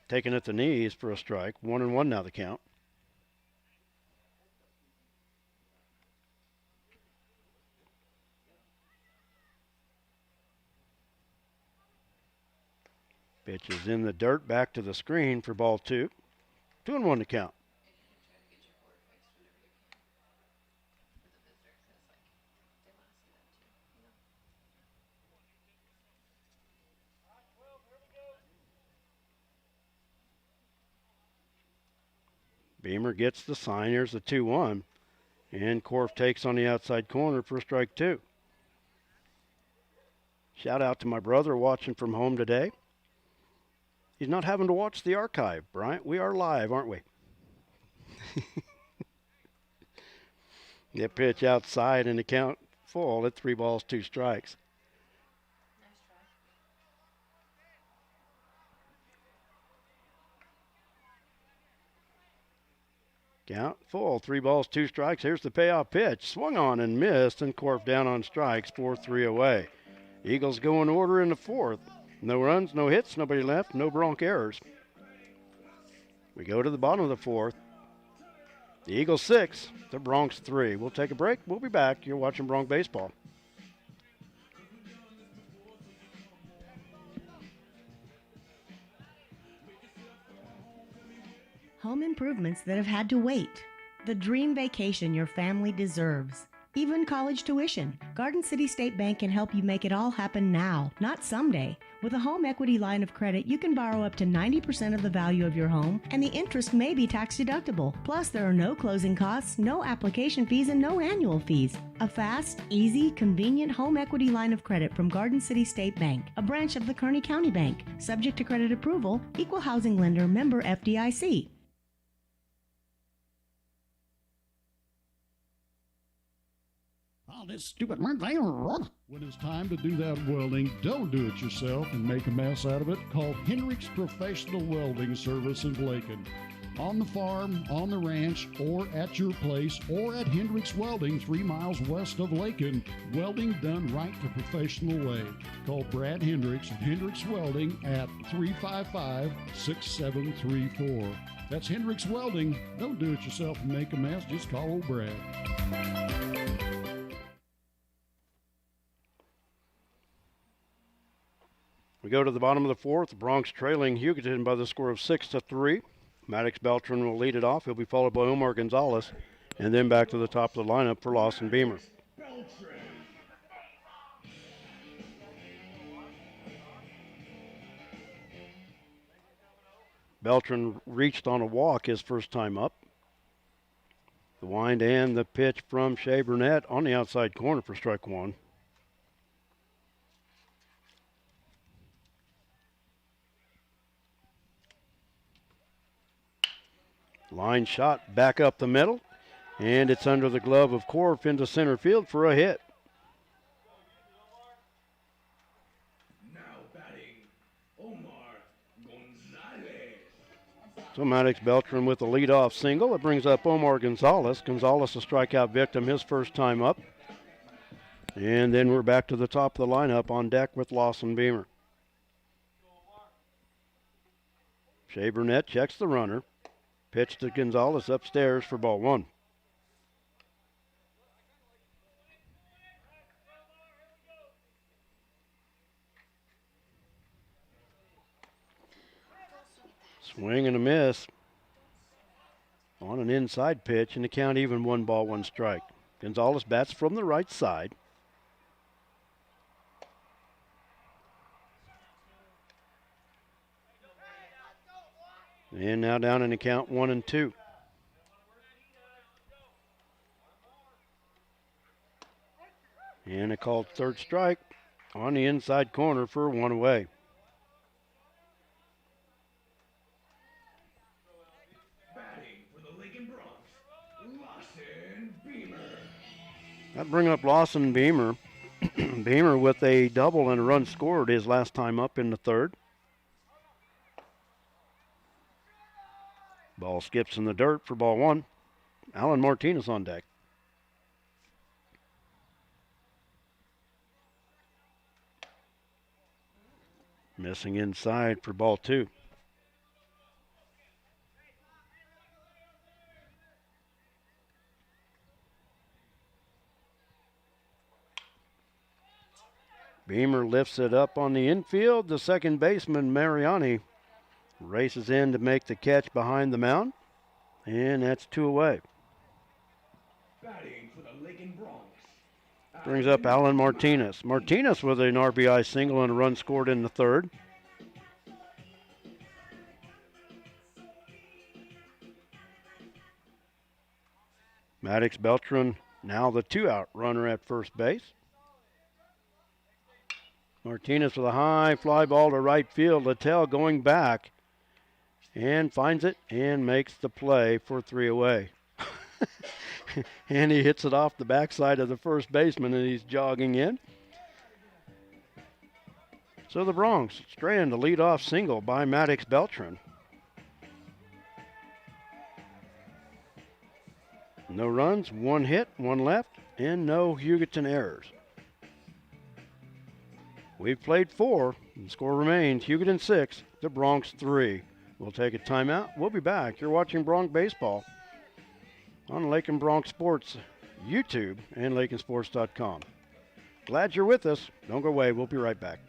Taken at the knees for a strike. 1-1 now the count. Pitch is in the dirt, back to the screen for ball 2. 2-1 to count. Beamer gets the sign. Here's the 2-1. And Korf takes on the outside corner for strike 2. Shout out to my brother watching from home today. He's not having to watch the archive, Bryant. We are live, aren't we? The pitch outside and the count full at 3 balls, 2 strikes. Count full, 3 balls, 2 strikes. Here's the payoff pitch. Swung on and missed, and Korf down on strikes, 4-3 away. Eagles go in order in the 4th. No runs, no hits, nobody left, no Bronc errors. We go to the bottom of the 4th. The Eagles 6, the Broncs 3. We'll take a break. We'll be back. You're watching Bronc Baseball. Home improvements that have had to wait. The dream vacation your family deserves. Even college tuition. Garden City State Bank can help you make it all happen now, not someday. With a home equity line of credit, you can borrow up to 90% of the value of your home, and the interest may be tax deductible. Plus, there are no closing costs, no application fees, and no annual fees. A fast, easy, convenient home equity line of credit from Garden City State Bank, a branch of the Kearney County Bank. Subject to credit approval, equal housing lender, member FDIC. This stupid When it's time to do that welding, don't do it yourself and make a mess out of it. Call Hendricks Professional Welding Service in Lakin. On the farm, on the ranch, or at your place, or at Hendricks Welding 3 miles west of Lakin. Welding done right the professional way. Call Brad Hendricks of Hendricks Welding at 355-6734. That's Hendricks Welding. Don't do it yourself and make a mess. Just call old Brad. We go to the bottom of the 4th. The Broncs trailing Hugoton by the score of 6-3. Maddox Beltran will lead it off. He'll be followed by Omar Gonzalez, and then back to the top of the lineup for Lawson Beamer. Beltran reached on a walk his first time up. The wind and the pitch from Shea Burnett on the outside corner for strike 1. Line shot back up the middle, and it's under the glove of Korf into center field for a hit. Now batting, Omar Gonzalez. So Maddox Beltran with the leadoff single. It brings up Omar Gonzalez. Gonzalez a strikeout victim his first time up. And then we're back to the top of the lineup on deck with Lawson Beamer. Shea Burnett checks the runner. Pitch to Gonzalez upstairs for ball 1. Swing and a miss on an inside pitch, and the count even 1 ball, 1 strike. Gonzalez bats from the right side. And now down in the count 1-2. And a called third strike on the inside corner for one away. Batting for the Lakin Bronx, Lawson Beamer. That brings up Lawson Beamer. Beamer with a double and a run scored his last time up in the third. Ball skips in the dirt for ball one. Alan Martinez on deck. Missing inside for ball two. Beamer lifts it up on the infield. The second baseman, Mariani, races in to make the catch behind the mound. And that's two away. Batting for the Lakin Bronx. Brings up Alan Martinez. Martinez with an RBI single and a run scored in the third. Maddox Beltran now the two-out runner at first base. Martinez with a high fly ball to right field. Littell going back and finds it and makes the play for three away. And he hits it off the backside of the first baseman, and he's jogging in. So the Bronx strand a leadoff single by Maddox Beltran. No runs, one hit, one left, and no Hugoton errors. We've played four, and the score remains Hugoton 6, the Bronx 3. We'll take a timeout. We'll be back. You're watching Bronx Baseball on Lakin Bronx Sports YouTube and lakinsports.com. Glad you're with us. Don't go away. We'll be right back.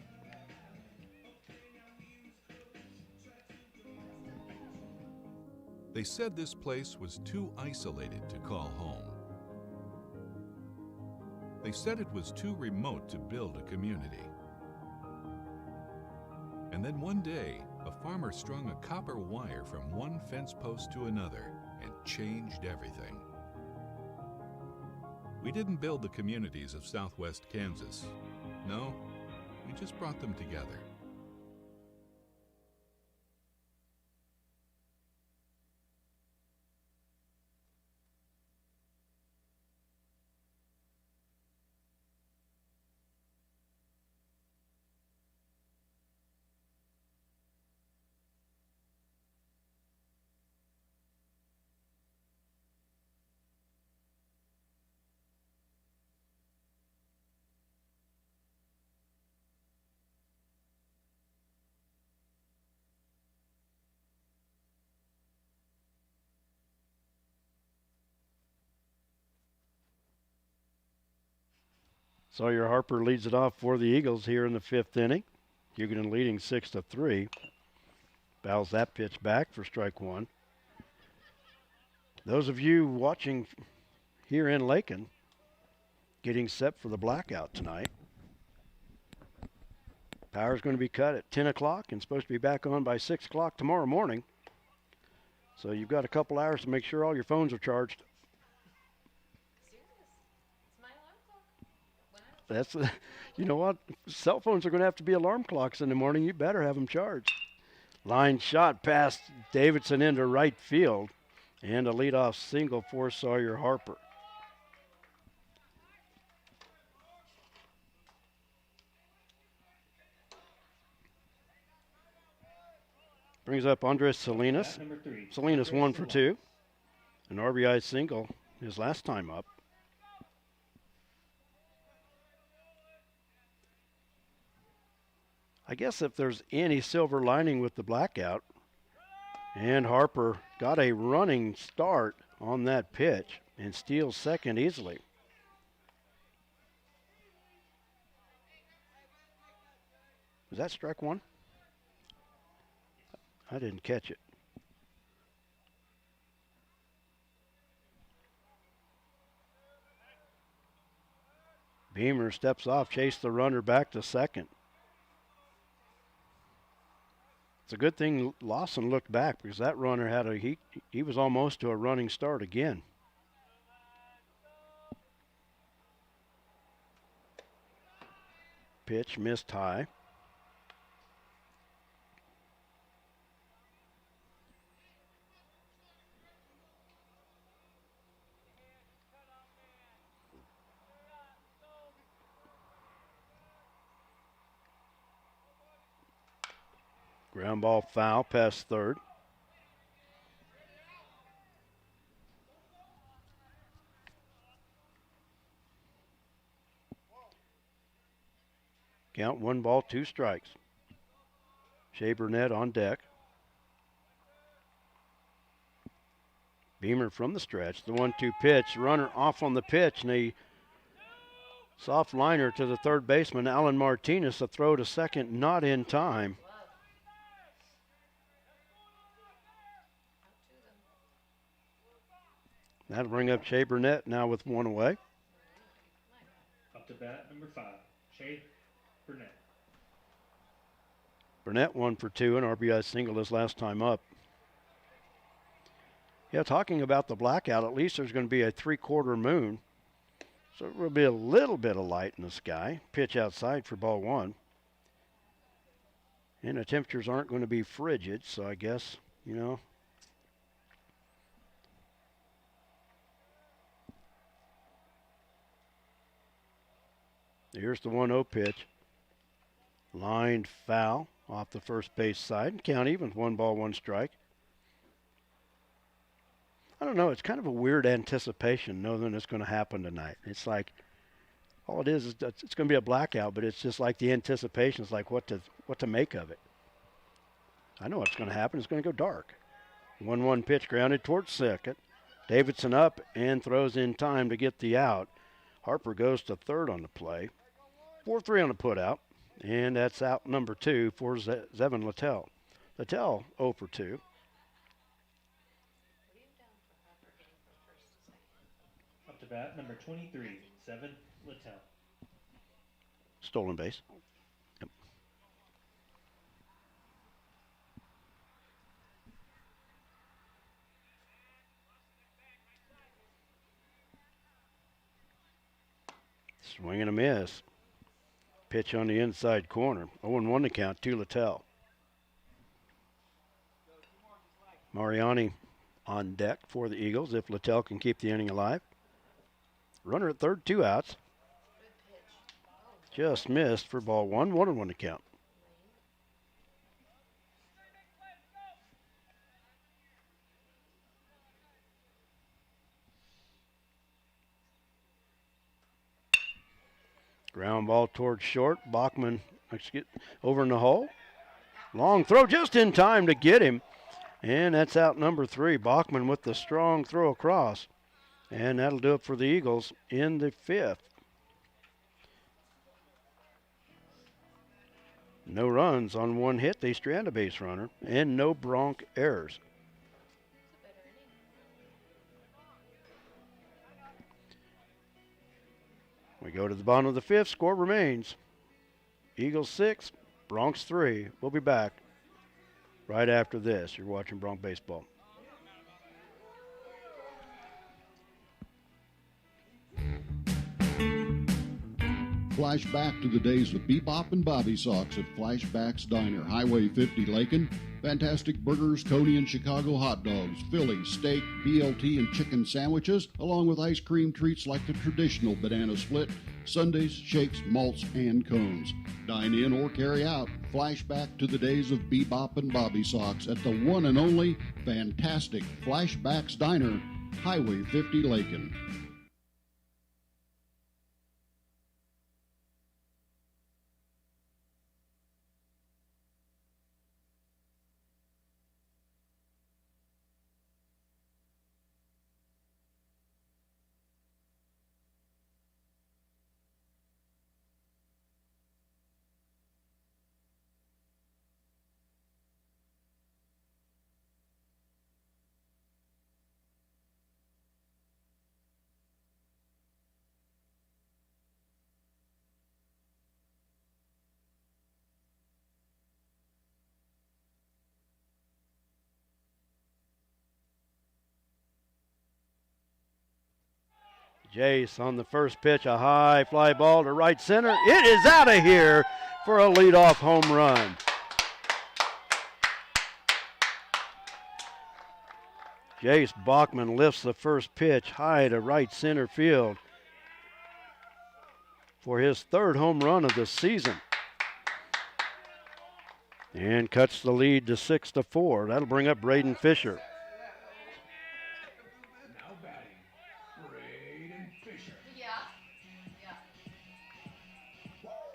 They said this place was too isolated to call home. They said it was too remote to build a community. And then one day, a farmer strung a copper wire from one fence post to another and changed everything. We didn't build the communities of Southwest Kansas. No, we just brought them together. Sawyer Harper leads it off for the Eagles here in the fifth inning. Hugoton leading 6-3. Fouls that pitch back for strike one. Those of you watching here in Lakin getting set for the blackout tonight. Power's going to be cut at 10 o'clock and supposed to be back on by 6 o'clock tomorrow morning. So you've got a couple hours to make sure all your phones are charged. That's, you know what? Cell phones are going to have to be alarm clocks in the morning. You better have them charged. Line shot past Davidson into right field. And a leadoff single for Sawyer Harper. Brings up Andres Salinas. Salinas 1 for 2. An RBI single his last time up. I guess if there's any silver lining with the blackout, and Harper got a running start on that pitch and steals second easily. Was that strike one? I didn't catch it. Beamer steps off, chased the runner back to second. It's a good thing Lawson looked back because that runner had he was almost to a running start again. Pitch missed high. Ground ball foul past third. Count 1 ball, 2 strikes. Shea Burnett on deck. Beamer from the stretch. The 1-2 pitch. Runner off on the pitch, and a soft liner to the third baseman, Alan Martinez. A throw to second, not in time. That'll bring up Shea Burnett now with 1 away. Up to bat, number 5, Shea Burnett. Burnett 1 for 2, an RBI single his last time up. Yeah, talking about the blackout, at least there's going to be a 3/4 moon. So it will be a little bit of light in the sky. Pitch outside for ball 1. And the temperatures aren't going to be frigid, so I guess, Here's the 1-0 pitch. Lined foul off the first base side. Count even, 1 ball, 1 strike. I don't know. It's kind of a weird anticipation knowing it's going to happen tonight. It's like all it is it's going to be a blackout, but it's just like the anticipation is like what to make of it. I know what's going to happen. It's going to go dark. 1-1 pitch grounded towards second. Davidson up and throws in time to get the out. Harper goes to third on the play. 4-3 on the putout, and that's out number 2 for Zevin Littell. Littell 0 for 2. Up to bat, number 23, Zevin Littell. Stolen base. Yep. Swing and a miss. Pitch on the inside corner. 0-1 to count to Littell. Mariani on deck for the Eagles if Littell can keep the inning alive. Runner at third, 2 outs. Just missed for ball 1. 1-1 to count. Ground ball towards short. Bachman over in the hole. Long throw just in time to get him. And that's out number 3. Bachman with the strong throw across. And that'll do it for the Eagles in the 5th. No runs on 1 hit. They strand a base runner. And no Bronc errors. We go to the bottom of the 5th. Score remains. Eagles 6, Broncs 3. We'll be back right after this. You're watching Bronc Baseball. Flashback to the days of Bebop and Bobby Sox at Flashback's Diner, Highway 50, Lakin. Fantastic burgers, Coney and Chicago hot dogs, Philly, steak, BLT, and chicken sandwiches, along with ice cream treats like the traditional banana split, sundaes, shakes, malts, and cones. Dine in or carry out. Flashback to the days of Bebop and Bobby Sox at the one and only fantastic Flashback's Diner, Highway 50, Lakin. Jace on the first pitch, a high fly ball to right center. It is out of here for a leadoff home run. Jace Bachman lifts the first pitch high to right center field for his third home run of the season. And cuts the lead to 6-4. That'll bring up Braden Fisher. Now batting, Braden Fisher.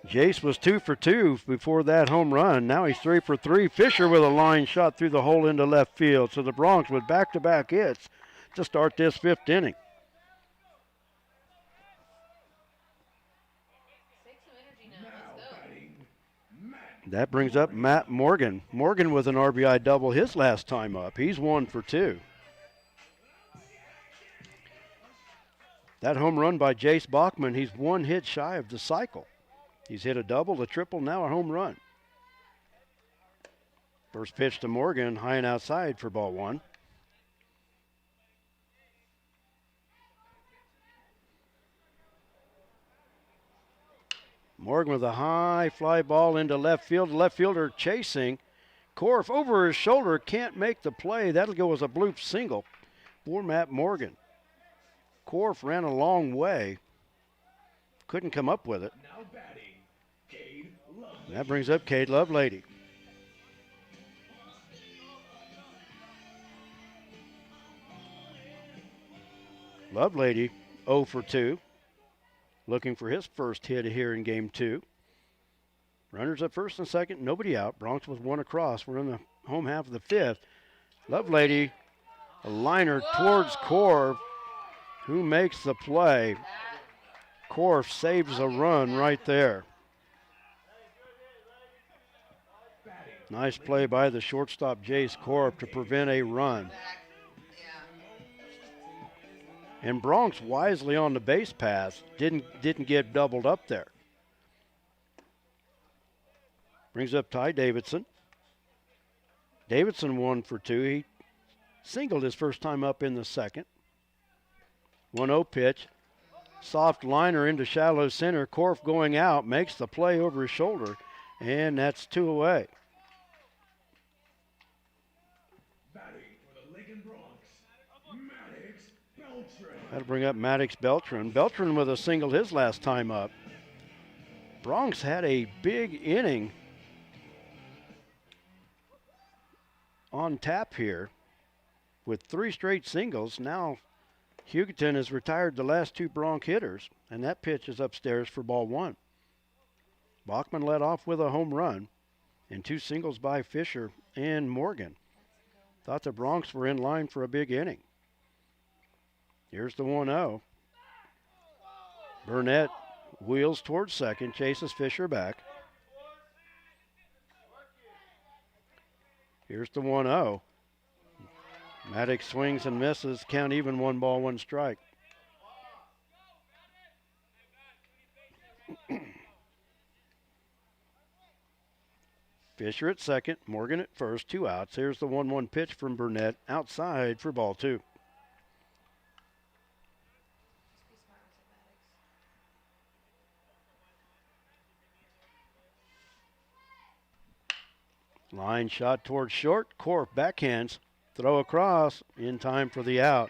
Jace was 2 for 2 before that home run. Now he's 3 for 3. Fisher with a line shot through the hole into left field. So the Bronx with back-to-back hits to start this fifth inning. That brings up Matt Morgan. Morgan with an RBI double his last time up. He's 1 for 2. That home run by Jace Bachman, he's 1 hit shy of the cycle. He's hit a double, a triple, now a home run. First pitch to Morgan, high and outside for ball 1. Morgan with a high fly ball into left field. Left fielder chasing. Korf over his shoulder, can't make the play. That'll go as a bloop single for Matt Morgan. Korf ran a long way. Couldn't come up with it. Now batting, Cade Lovelady. That brings up Cade Lovelady. Lovelady 0 for 2. Looking for his first hit here in game 2. Runners at first and second, nobody out. Bronx with 1 across. We're in the home half of the fifth. Lovelady, a liner towards Korf, who makes the play. Korf saves a run right there. Nice play by the shortstop Jace Korf to prevent a run. And Bronx wisely on the base pass, didn't get doubled up there. Brings up Ty Davidson. Davidson 1 for 2. He singled his first time up in the second. 1-0 pitch. Soft liner into shallow center. Korf going out, makes the play over his shoulder, and that's 2 away. That'll bring up Maddox Beltran. Beltran with a single his last time up. Bronx had a big inning on tap here with 3 straight singles. Now Hugoton has retired the last 2 Bronx hitters, and that pitch is upstairs for ball 1. Bachman led off with a home run and 2 singles by Fisher and Morgan. Thought the Bronx were in line for a big inning. Here's the 1-0. Burnett wheels towards second, chases Fisher back. Here's the 1-0. Maddox swings and misses. Count even, 1 ball, 1 strike. Fisher at second, Morgan at first, 2 outs. Here's the 1-1 pitch from Burnett, outside for ball 2. Line shot towards short. Korf backhands. Throw across in time for the out.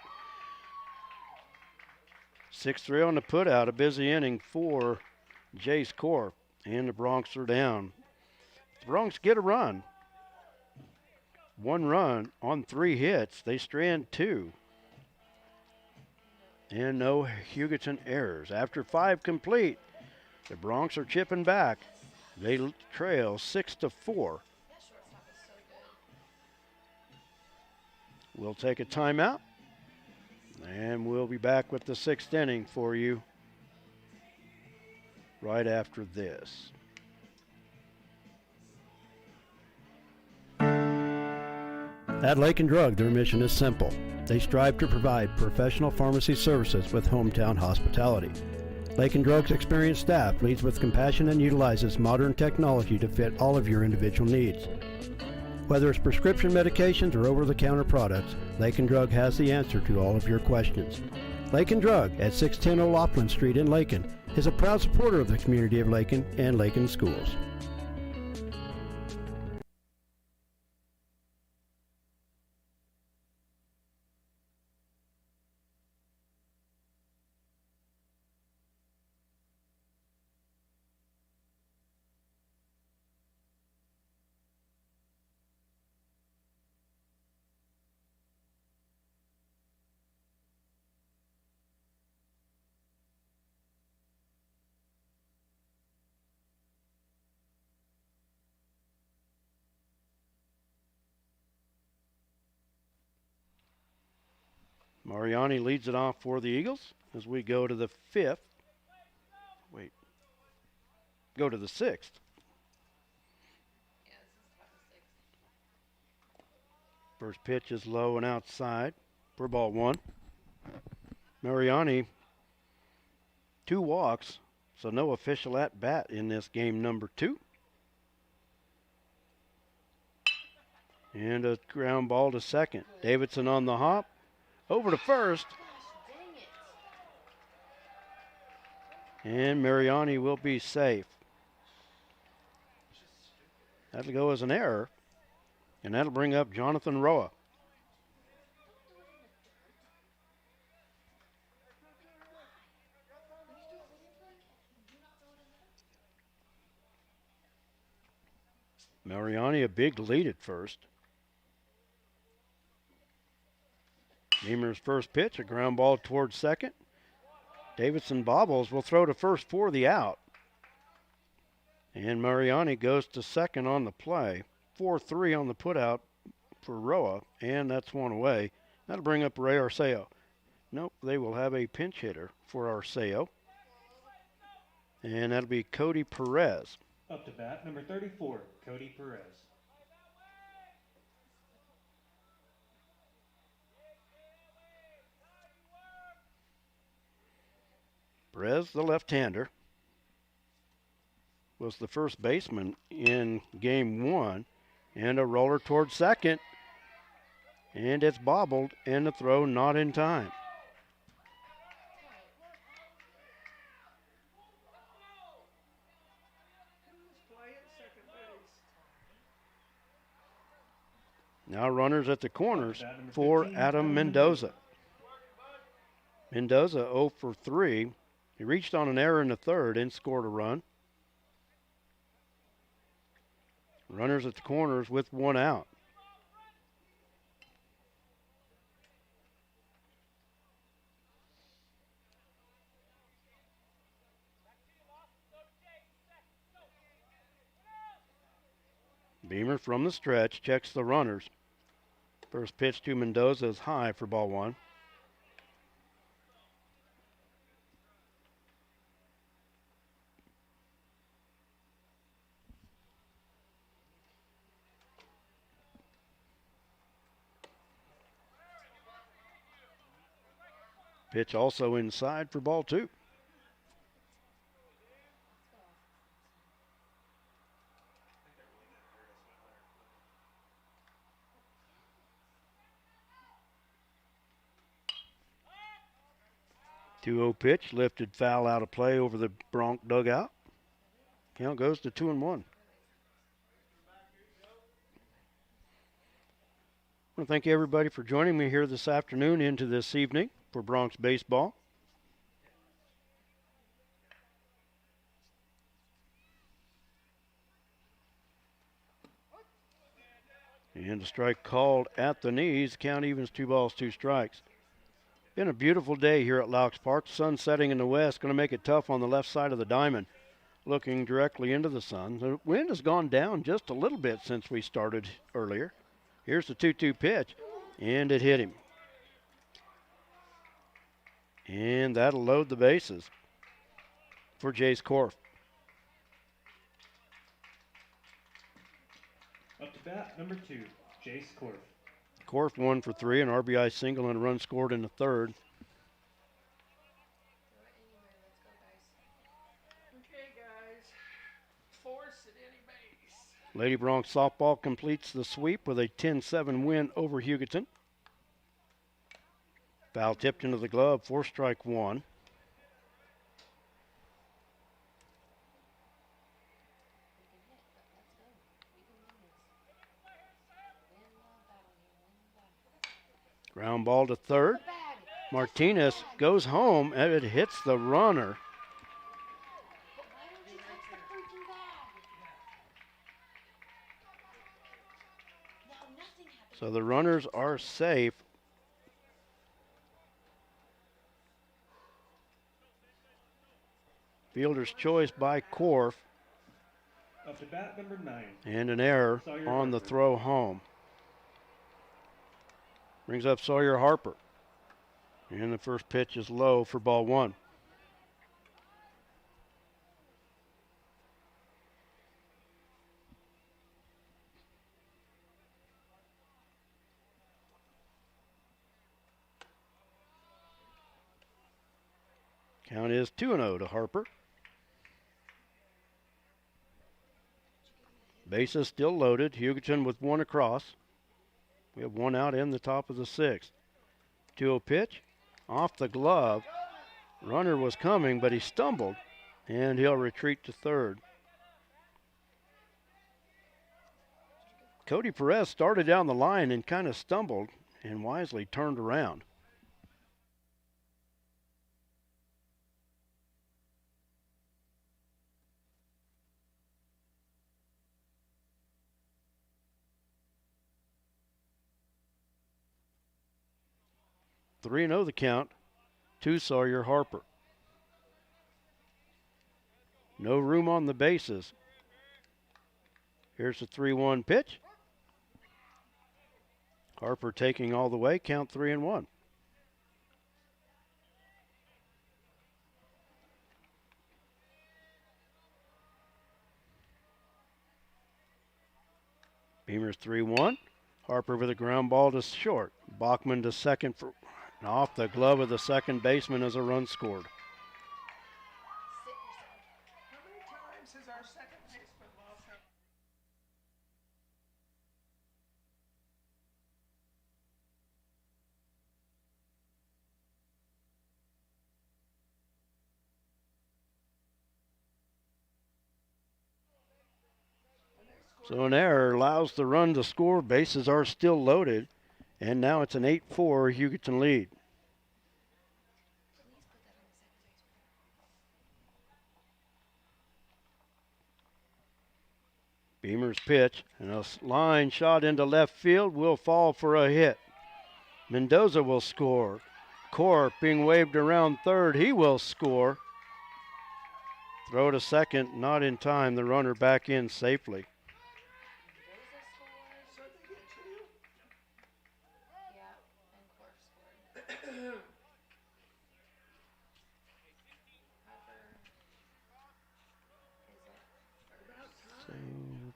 6-3 on the putout. A busy inning for Jace Korf. And the Bronx are down. The Bronx get a run. 1 run on 3 hits. They strand 2. And no Hugoton errors. After 5 complete, the Bronx are chipping back. They trail 6-4. We'll take a timeout, and we'll be back with the 6th inning for you right after this. At Lakin Drug, their mission is simple. They strive to provide professional pharmacy services with hometown hospitality. Lakin Drug's experienced staff leads with compassion and utilizes modern technology to fit all of your individual needs. Whether it's prescription medications or over-the-counter products, Lakin Drug has the answer to all of your questions. Lakin Drug at 610 O'Loughlin Street in Lakin is a proud supporter of the community of Lakin and Lakin schools. Mariani leads it off for the Eagles as we go to the sixth. First pitch is low and outside for ball one. Mariani, 2 walks, so no official at bat in this game number 2. And a ground ball to second. Davidson on the hop. Over to first. And Mariani will be safe. That'll go as an error. And that'll bring up Jonathan Roa. Mariani a big lead at first. Niemer's first pitch, a ground ball towards second. Davidson bobbles, will throw to first for the out. And Mariani goes to second on the play. 4-3 on the putout for Roa, and that's one away. That'll bring up Ray Arceo. Nope, they will have a pinch hitter for Arceo. And that'll be Cody Perez. Up to bat, number 34, Cody Perez. Perez, the left-hander, was the first baseman in game 1. And a roller towards second. And it's bobbled, and the throw not in time. Now runners at the corners for Adam Mendoza. Mendoza 0 for 3. He reached on an error in the third and scored a run. Runners at the corners with 1 out. Beamer from the stretch checks the runners. First pitch to Mendoza is high for ball 1. Pitch also inside for ball 2. Two-0 pitch, lifted foul out of play over the Bronc dugout. Count goes to 2-1. I want to thank everybody for joining me here this afternoon into this evening for Bronx baseball. And a strike called at the knees. Count evens 2 balls, 2 strikes. Been a beautiful day here at Laux Park. Sun setting in the west, going to make it tough on the left side of the diamond. Looking directly into the sun. The wind has gone down just a little bit since we started earlier. Here's the 2-2 pitch, and it hit him. And that'll load the bases for Jace Korf. Up to bat, number 2, Jace Korf. Korf 1 for 3, an RBI single and a run scored in the third. Okay, guys. Force at any base. Lady Bronx softball completes the sweep with a 10-7 win over Hugoton. Foul tipped into the glove for strike one. Ground ball to third. Martinez goes home and it hits the runner. So the runners are safe. Fielder's choice by Korf. Up to bat, number 9. And an error Sawyer on the Harper. throw home. Brings up Sawyer Harper. And the first pitch is low for ball one. Count is 2-0 to Harper. Bases still loaded. Hugoton with one across. We have one out in the top of the sixth. 2-0 pitch. Off the glove. Runner was coming, but he stumbled, and he'll retreat to third. Cody Perez started down the line and kind of stumbled and wisely turned around. Three 3-0 the count to Sawyer Harper. No room on the bases. Here's the 3-1 pitch. Harper taking all the way, count 3-1. Beamer's 3-1. Harper with a ground ball to short. Bachman to second for off the glove of the second baseman as a run scored. How many times has our second baseman lost him? So an error allows the run to score. Bases are still loaded. And now it's an 8-4 Hugoton lead. Beamer's pitch and a line shot into left field will fall for a hit. Mendoza will score. Korf being waved around third. He will score. Throw to second, not in time. The runner back in safely.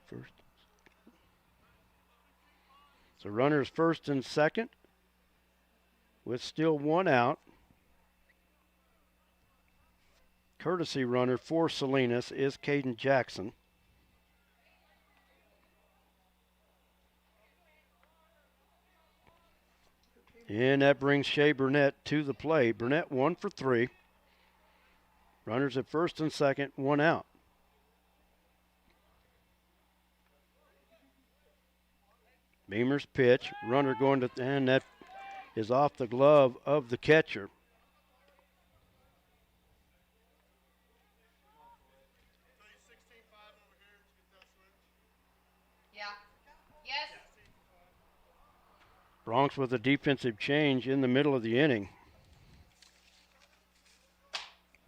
First. So runners first and second with still one out. Courtesy runner for Salinas is Caden Jackson. And that brings Shea Burnett to the plate. Burnett 1 for 3. Runners at first and second, one out. Beamer's pitch, runner going to, and that is off the glove of the catcher. Yeah. Yes. Bronx with a defensive change in the middle of the inning.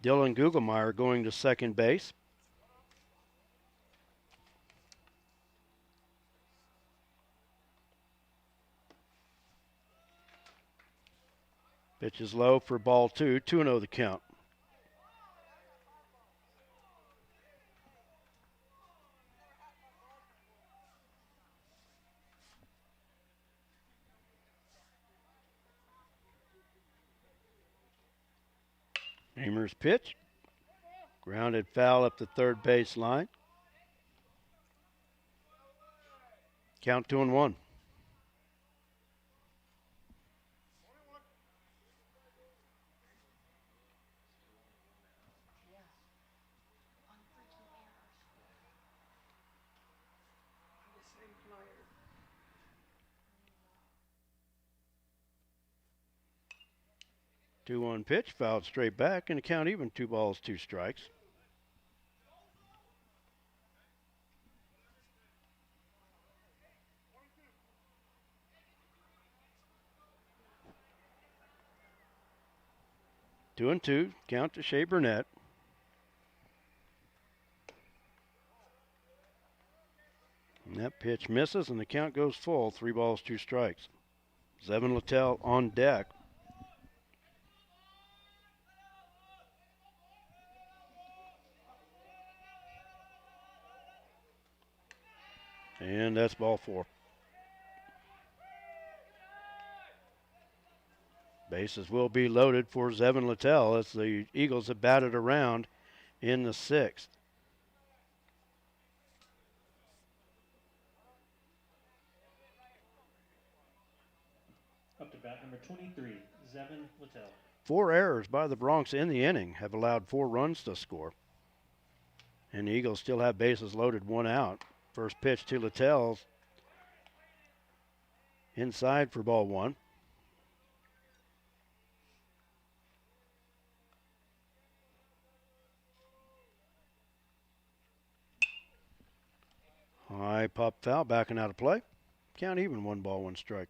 Dylan Gugelmeyer going to second base. Pitch is low for ball two. 2-0 the count. Beamer's pitch. Grounded foul up the third base line. Count 2-1. 2-1 pitch, fouled straight back, and the count even, 2 balls, 2 strikes. Two and two, count to Shea Burnett. And that pitch misses, and the count goes full, 3 balls, 2 strikes. Zevin Littell on deck. And that's ball 4. Bases will be loaded for Zevin Littell as the Eagles have batted around in the 6th. Up to bat number 23, Zevin Littell. 4 errors by the Bronx in the inning have allowed 4 runs to score. And the Eagles still have bases loaded, 1 out. First pitch to Littell's inside for ball 1. High pop foul, backing out of play. Count even, 1 ball, 1 strike.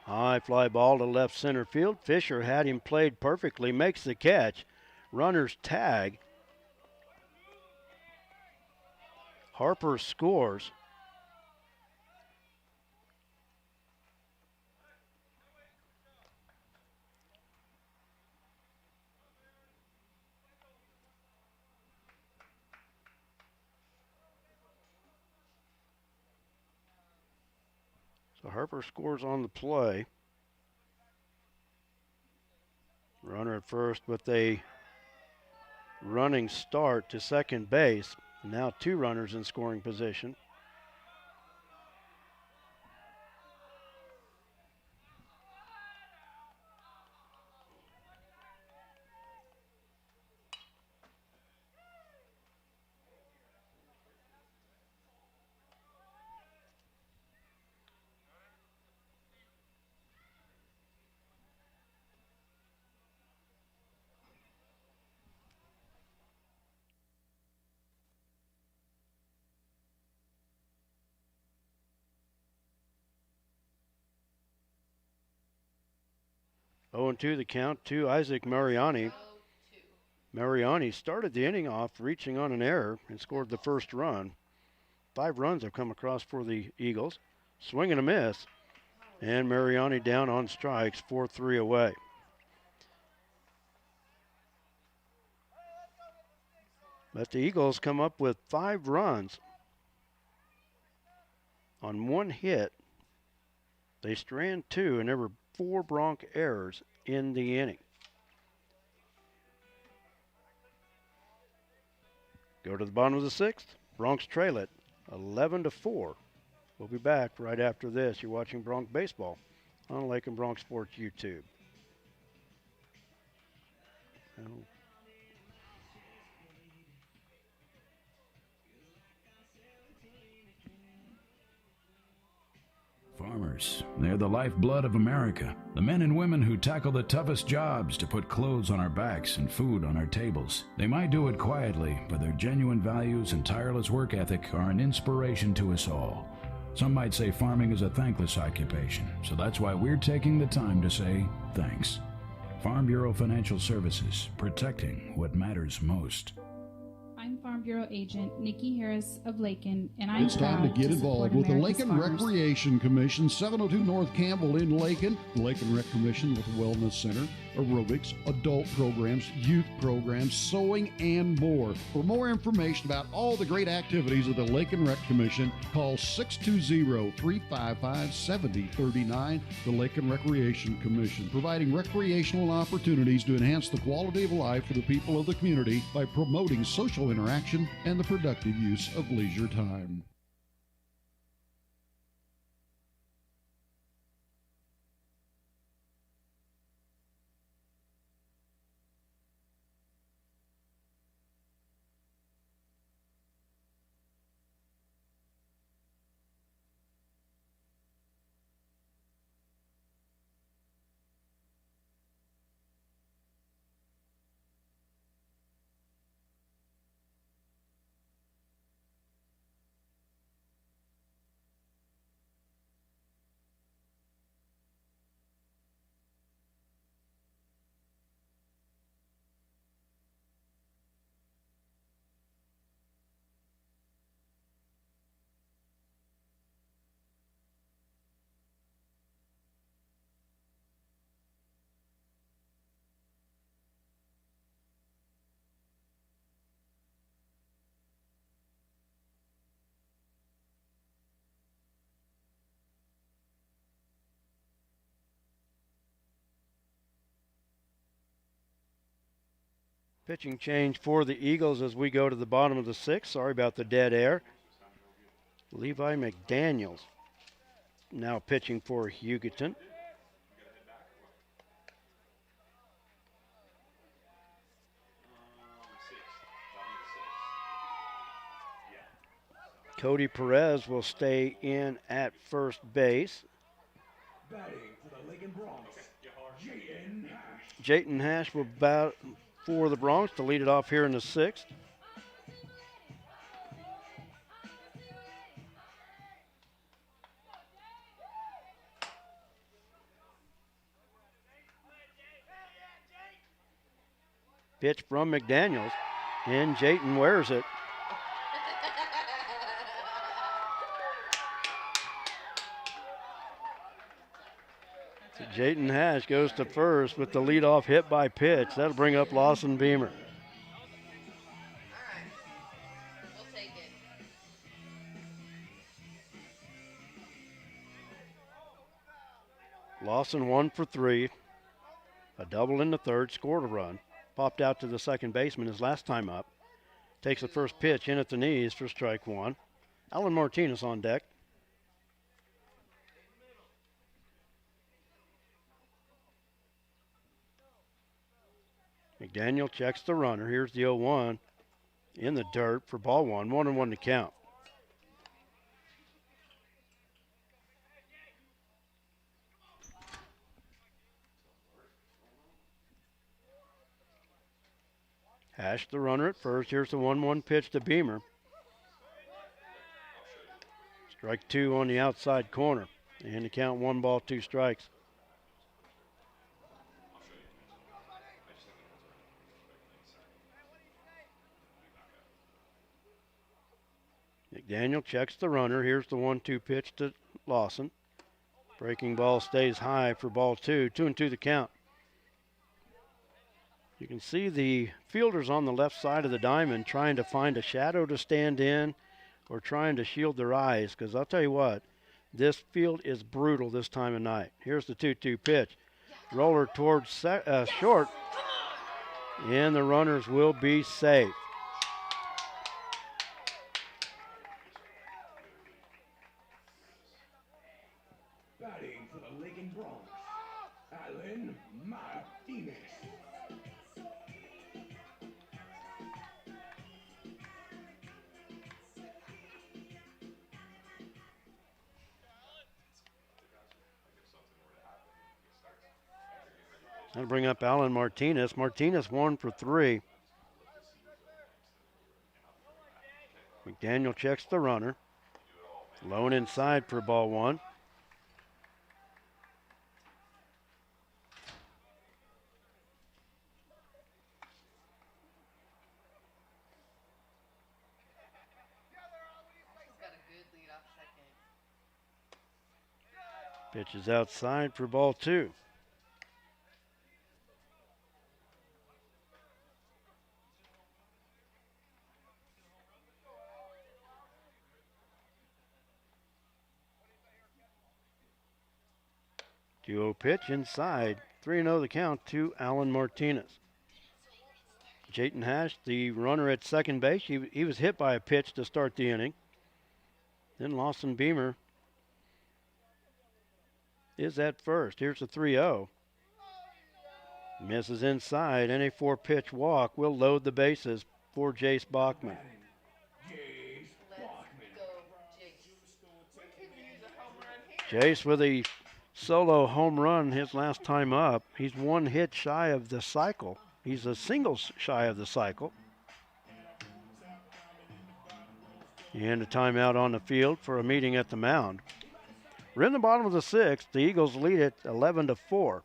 High fly ball to left center field. Fisher had him played perfectly, makes the catch. Runners tag. Harper scores. So Harper scores on the play. Runner at first with a running start to second base. Now 2 runners in scoring position. Oh, and 2 the count to Isaac Mariani. Mariani started the inning off reaching on an error and scored the first run. 5 runs have come across for the Eagles. Swing and a miss. And Mariani down on strikes, 4-3 away. But the Eagles come up with 5 runs on 1 hit. They strand 2, and there were 4 Bronc errors in the inning. Go to the bottom of the 6th. Bronx trail it 11-4. We'll be back right after this. You're watching Bronx Baseball on Lakin Bronx Sports YouTube. Farmers, they're the lifeblood of America. The men and women who tackle the toughest jobs to put clothes on our backs and food on our tables. They might do it quietly, but their genuine values and tireless work ethic are an inspiration to us all. Some might say farming is a thankless occupation, so that's why we're taking the time to say thanks. Farm Bureau Financial Services, protecting what matters most. I'm Farm Bureau Agent Nikki Harris of Lakin, and I'm It's time to get involved with the Lakin Recreation Commission, 702 North Campbell in Lakin. The Lakin Rec Commission with a wellness center, aerobics, adult programs, youth programs, sewing, and more. For more information about all the great activities of the Lakin Rec Commission, call 620-355-7039. The Lakin Recreation Commission, providing recreational opportunities to enhance the quality of life for the people of the community by promoting social interaction and the productive use of leisure time. Pitching change for the Eagles as we go to the bottom of the sixth. Sorry about the dead air. Levi McDaniels now pitching for Hugoton. Cody Perez will stay in at first base. Batting for the Lakin Bronx, Jayton Hash. Jayton Hash will bat for the Bronx to lead it off here in the sixth. Pitch from McDaniels, and Jayton wears it. So Jayton Hash goes to first with the leadoff hit by pitch. That'll bring up Lawson Beamer. We'll take it. Lawson 1 for 3. A double in the third, scored a run. Popped out to the second baseman his last time up. Takes the first pitch in at the knees for strike one. Alan Martinez on deck. McDaniel checks the runner. Here's the 0-1 in the dirt for ball one. 1-1 to count. Hash the runner at first. Here's the 1-1 pitch to Beamer. Strike two on the outside corner. And to count 1 ball, 2 strikes. McDaniel checks the runner. Here's the 1-2 pitch to Lawson. Breaking ball stays high for ball 2. 2-2 the count. You can see the fielders on the left side of the diamond trying to find a shadow to stand in or trying to shield their eyes, because I'll tell you what, this field is brutal this time of night. Here's the 2-2 pitch. Roller towards short, and the runners will be safe. Batting for the Lakin Bronx, Alan Martinez. That'll bring up Alan Martinez. Martinez 1 for 3. McDaniel checks the runner. Low and inside for ball 1. Pitch is outside for ball 2. Duo pitch inside. 3-0 the count to Alan Martinez. Jayton Hash, the runner at second base, he was hit by a pitch to start the inning. Then Lawson Beamer is at first. Here's the 3-0. Misses inside, and a 4-pitch walk will load the bases for Jace Bachman. Jace with a solo home run his last time up. He's 1 hit shy of the cycle. He's a single shy of the cycle. And a timeout on the field for a meeting at the mound. We're in the bottom of the 6th. The Eagles lead it 11-4.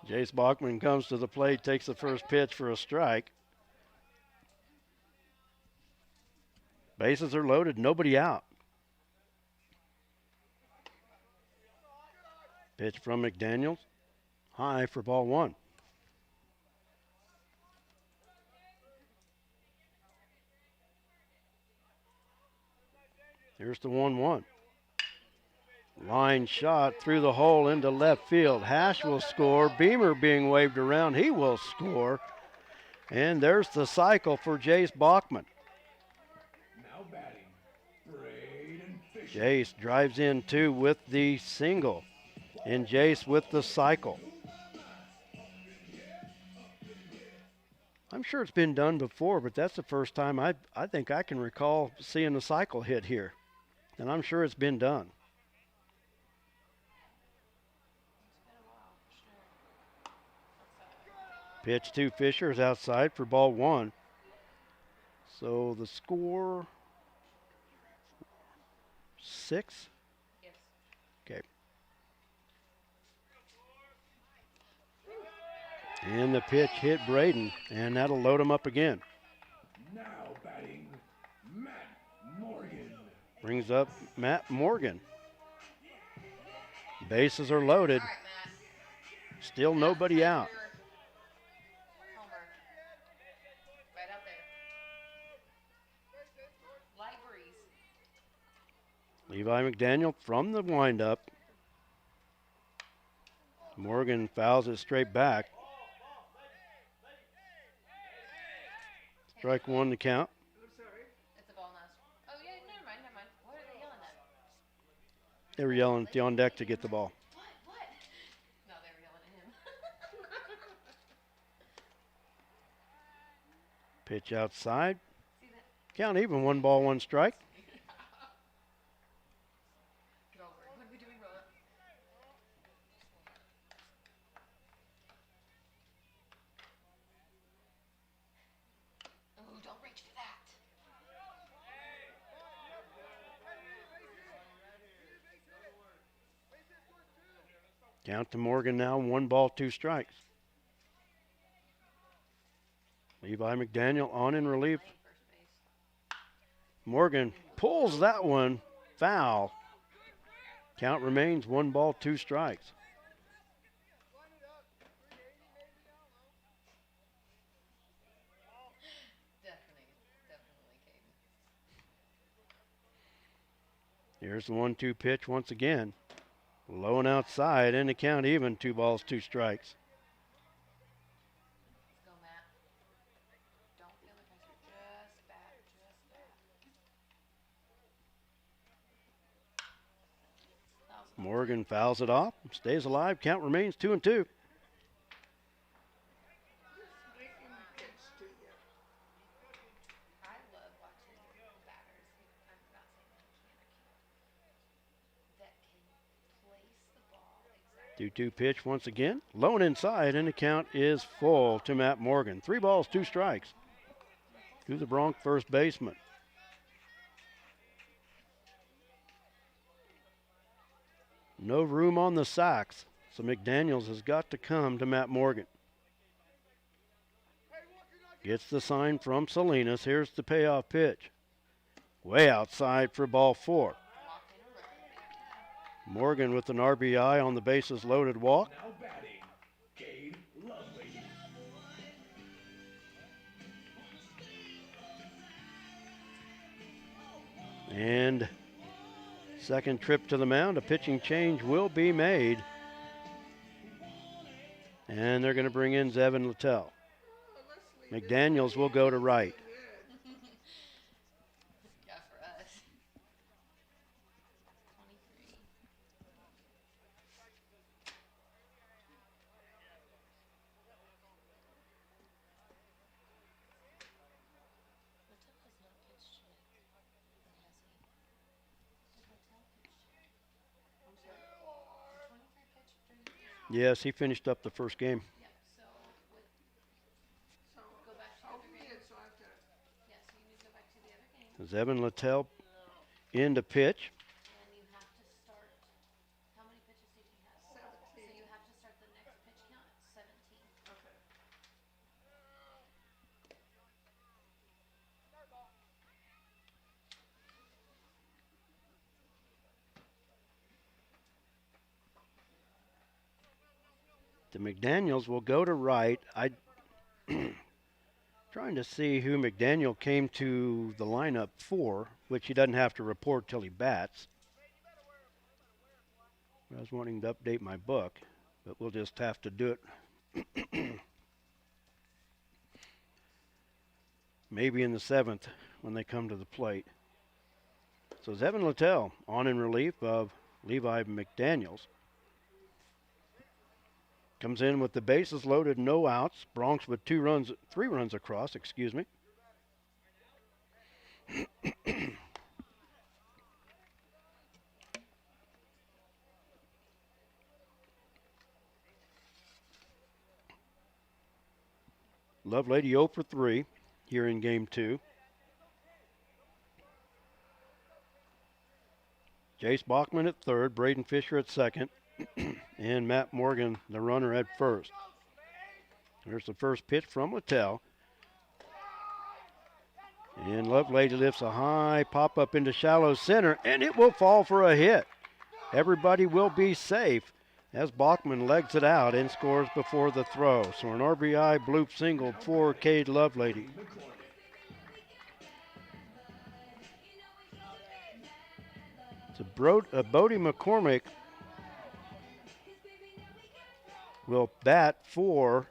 Jace Bachman comes to the plate, takes the first pitch for a strike. Bases are loaded, nobody out. Pitch from McDaniels, high for ball one. Here's the 1-1. Line shot through the hole into left field. Hash will score. Beamer being waved around. He will score. And there's the cycle for Jace Bachman. Now batting, Braden Fisher. Jace drives in two with the single. And Jace with the cycle. I'm sure it's been done before, but that's the first time I think I can recall seeing a cycle hit here. And I'm sure it's been done. Pitch to Fisher is outside for ball one. So the score 6? Yes. Okay. And the pitch hit Braden, and that'll load him up again. Now batting, Matt Morgan. Brings up Matt Morgan. Bases are loaded. All right, Matt. Still nobody out. Homer. Right out there. Light breeze. Levi McDaniel from the windup. Morgan fouls it straight back. Strike one to count. It's a ball now. Oh, yeah, never mind. What are they yelling at? They were yelling at the on deck to get the ball. What? No, they were yelling at him. Pitch outside. Count even, 1 ball, 1 strike. Get over it. What are we doing, Rolla? Oh, don't reach for that. Count to Morgan now, 1 ball, 2 strikes. Levi McDaniel on in relief. Morgan pulls that one foul. Count remains 1 ball, 2 strikes. Definitely Caden. Here's the 1-2 pitch once again. Low and outside, and the count even, 2 balls, 2 strikes. Let's go, Matt. Don't feel the pressure. Just bat. Morgan fouls it off, stays alive. Count remains 2-2. I love watching batters. I'm not saying that he can or can't. That can place the ball exactly. 2-2 pitch once again. Low and inside, and the count is full to Matt Morgan. 3 balls, 2 strikes to the Bronx first baseman. No room on the sacks, so McDaniels has got to come to Matt Morgan. Gets the sign from Salinas. Here's the payoff pitch. Way outside for ball 4. Morgan with an RBI on the bases loaded walk. Now batting, Gabe Lovely. And second trip to the mound, a pitching change will be made. And they're going to bring in Zevin Littell. McDaniels will go to right. Yeah, for us. 23. Littell has not pitched yet. Has he? Did Littell pitch yet? I'm sorry. Did 23 pitch during the season? Yes, he finished up the first game. Yeah, so go back to the other game. Yeah, so you need to go back to the other game. Zevin Littell in to pitch. And you have to start. How many pitches did he have? 17. So you have to start the next pitch count at The McDaniels will go to right. I trying to see who McDaniel came to the lineup for, which he doesn't have to report till he bats. I was wanting to update my book, but we'll just have to do it maybe in the 7th when they come to the plate. So Zevin Littell on in relief of Levi McDaniels. Comes in with the bases loaded, no outs. Bronx with 3 runs across, excuse me. Lovelady 0 for 3 here in game 2. Jace Bachman at third, Braden Fisher at second, and Matt Morgan, the runner, at first. There's the first pitch from Littell. And Lovelady lifts a high pop up into shallow center, and it will fall for a hit. Everybody will be safe as Bachman legs it out and scores before the throw. So an RBI bloop single for Cade Lovelady. So Bodie McCormick will bat for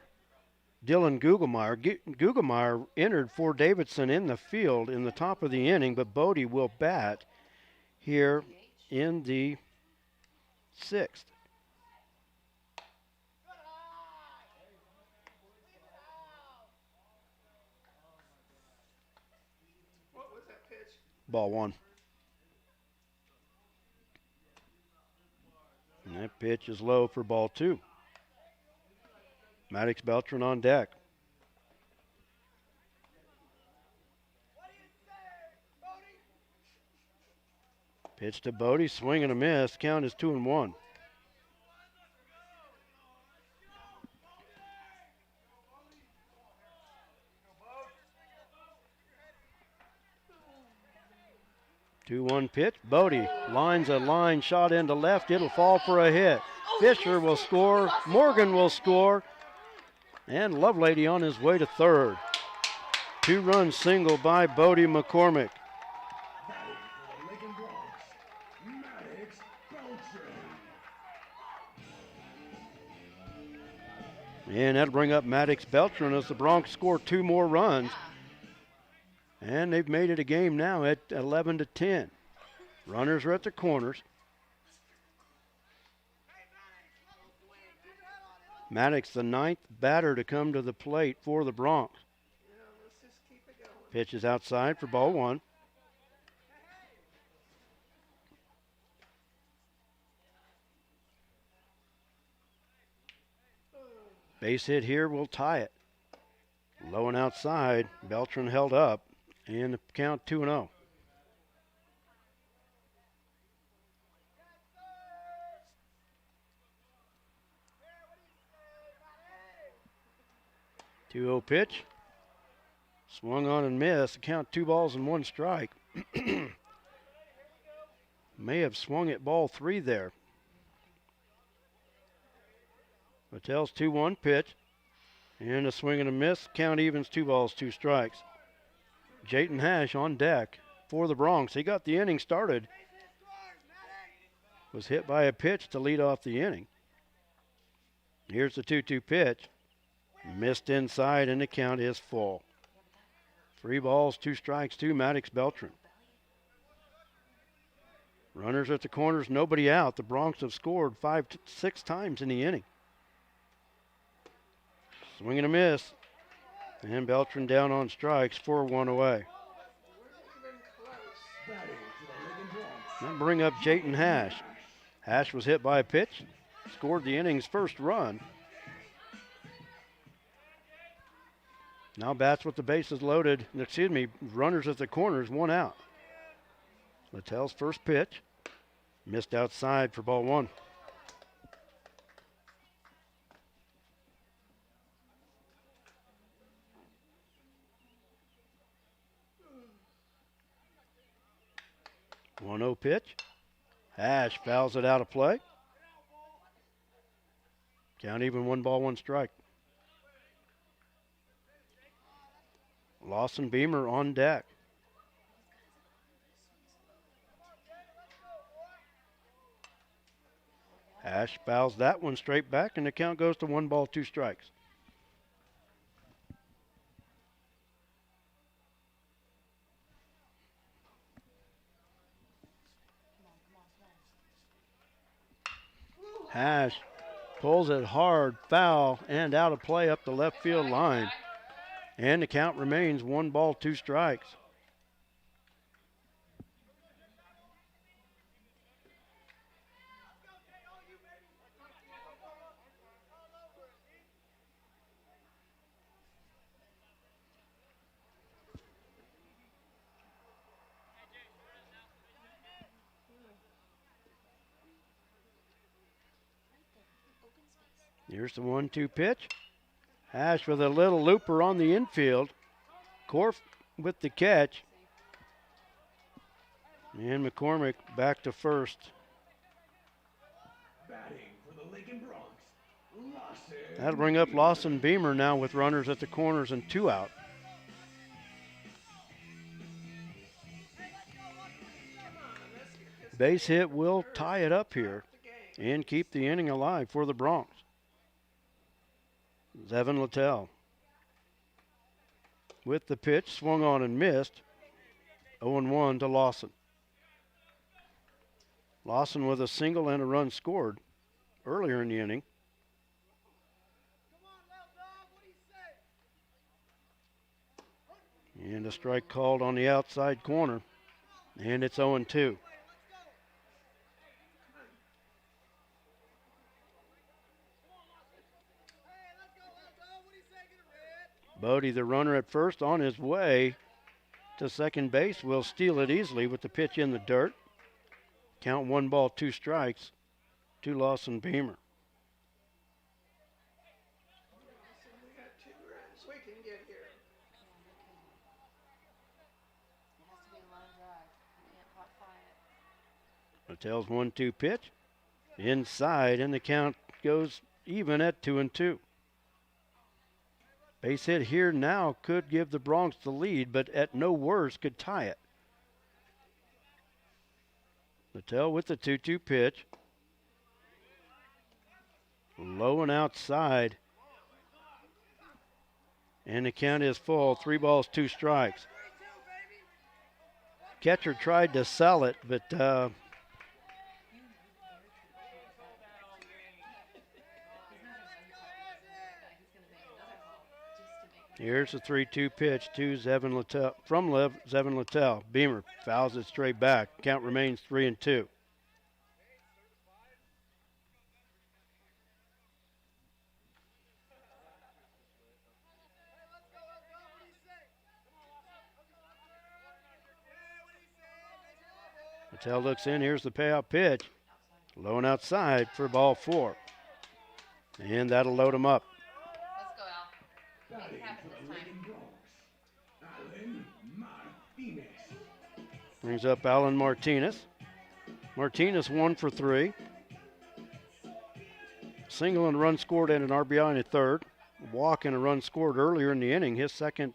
Dylan Gugelmeyer. Gugelmeyer entered for Davidson in the field in the top of the inning, but Bodie will bat here in the 6th. What was that pitch? Ball 1. And that pitch is low for ball 2. Maddox Beltran on deck. Pitch to Bodie, swing and a miss. Count is 2-1. Two-one pitch. Bodie lines a line shot into left. It'll fall for a hit. Fisher will score. Morgan will score. And Lovelady on his way to third. 2-run single by Bodie McCormick. And that'll bring up Maddox Beltran as the Bronx score 2 more runs. And they've made it a game now at 11-10. Runners are at the corners. Maddox, the 9th batter to come to the plate for the Bronx. Pitch is outside for ball 1. Base hit here will tie it. Low and outside. Beltran held up. And the count 2-0. Two-0 pitch. Swung on and missed. Count 2 balls and 1 strike. May have swung at ball 3 there. Littell's 2-1 pitch. And a swing and a miss. Count evens 2 balls, 2 strikes. Jayton Hash on deck for the Bronx. He got the inning started. Was hit by a pitch to lead off the inning. Here's the 2-2 pitch. Missed inside and the count is full. 3 balls, 2 strikes to Maddox Beltran. Runners at the corners, nobody out. The Bronx have scored 6 times in the inning. Swing and a miss. And Beltran down on strikes, 4-1 away. That'll bring up Jayton Hash. Hash was hit by a pitch, scored the inning's first run. Now bats with the bases loaded. Runners at the corners, 1 out. Littell's first pitch. Missed outside for ball 1. One-0 pitch. Hash fouls it out of play. Count even, 1 ball, 1 strike. Lawson Beamer on deck. Ash fouls that one straight back, and the count goes to 1 ball, 2 strikes. Hash pulls it hard, foul, and out of play up the left field line. And the count remains 1 ball, 2 strikes. Here's the 1-2 pitch. Hash with a little looper on the infield. Korf with the catch. And McCormick back to first. Batting for the Lakin Bronx, Lawson. That'll bring up Lawson Beamer now with runners at the corners and 2 out. Base hit will tie it up here and keep the inning alive for the Bronx. Zevin Littell with the pitch, swung on and missed. 0-1 to Lawson. Lawson with a single and a run scored earlier in the inning. And a strike called on the outside corner. And it's 0-2. Bodie, the runner at first, on his way to second base, will steal it easily with the pitch in the dirt. Count 1 ball, 2 strikes to Lawson Beamer. We got 2 runs we can get here. It has to be a line drive. You can't hot fly it. Littell's 1-2 pitch. Inside, and the count goes even at 2-2. Base hit here now could give the Bronx the lead, but at no worse could tie it. Littell with the 2-2 pitch. Low and outside. And the count is full. 3 balls, 2 strikes. Catcher tried to sell it, but here's the 3-2 pitch to Zevin Littell, from Zevin Littell. Beamer fouls it straight back. Count remains 3-2. Littell looks in. Here's the payout pitch. Low and outside for ball 4. And that'll load him up. Let's go, Al. Make it happen this time. Brings up Alan Martinez. Martinez 1 for 3. Single and run scored and an RBI in the third. Walk and a run scored earlier in the inning. His second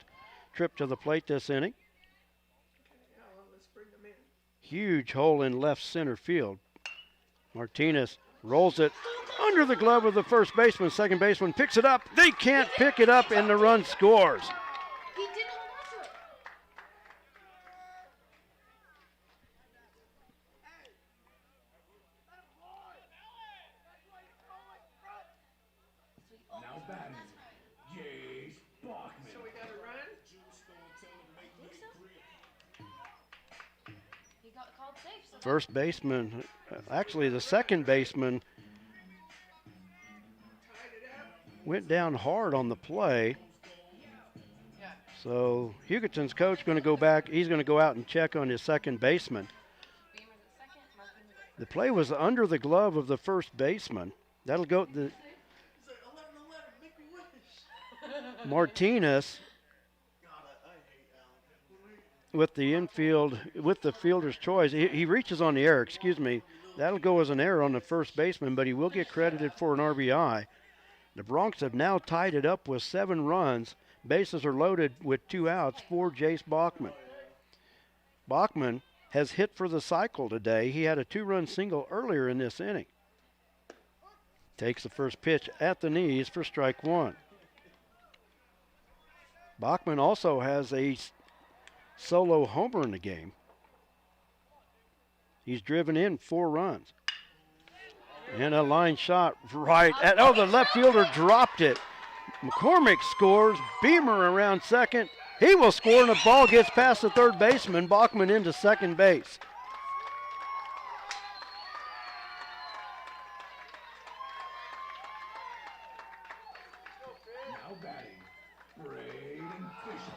trip to the plate this inning. Huge hole in left center field. Martinez rolls it under the glove of the first baseman. Second baseman picks it up. They can't pick it up, and the run scores. He didn't hold on to it. Now batting, Jace Bachman. So we got a run? He got called safe. So First baseman, actually the second baseman, went down hard on the play. So Hugoton's coach going to go back. He's going to go out and check on his second baseman. The play was under the glove of the first baseman. That'll go. Martinez with the infield, with the fielder's choice. He reaches on the error, excuse me. That'll go as an error on the first baseman, but he will get credited for an RBI. The Bronx have now tied it up with 7 runs. Bases are loaded with 2 outs for Jace Bachman. Bachman has hit for the cycle today. He had a 2-run single earlier in this inning. Takes the first pitch at the knees for strike 1. Bachman also has a solo homer in the game. He's driven in 4 runs. And a line shot right at, the left fielder dropped it. McCormick scores. Beamer around second. He will score, and the ball gets past the third baseman. Bachman into second base. Now batting, Braden Fisher.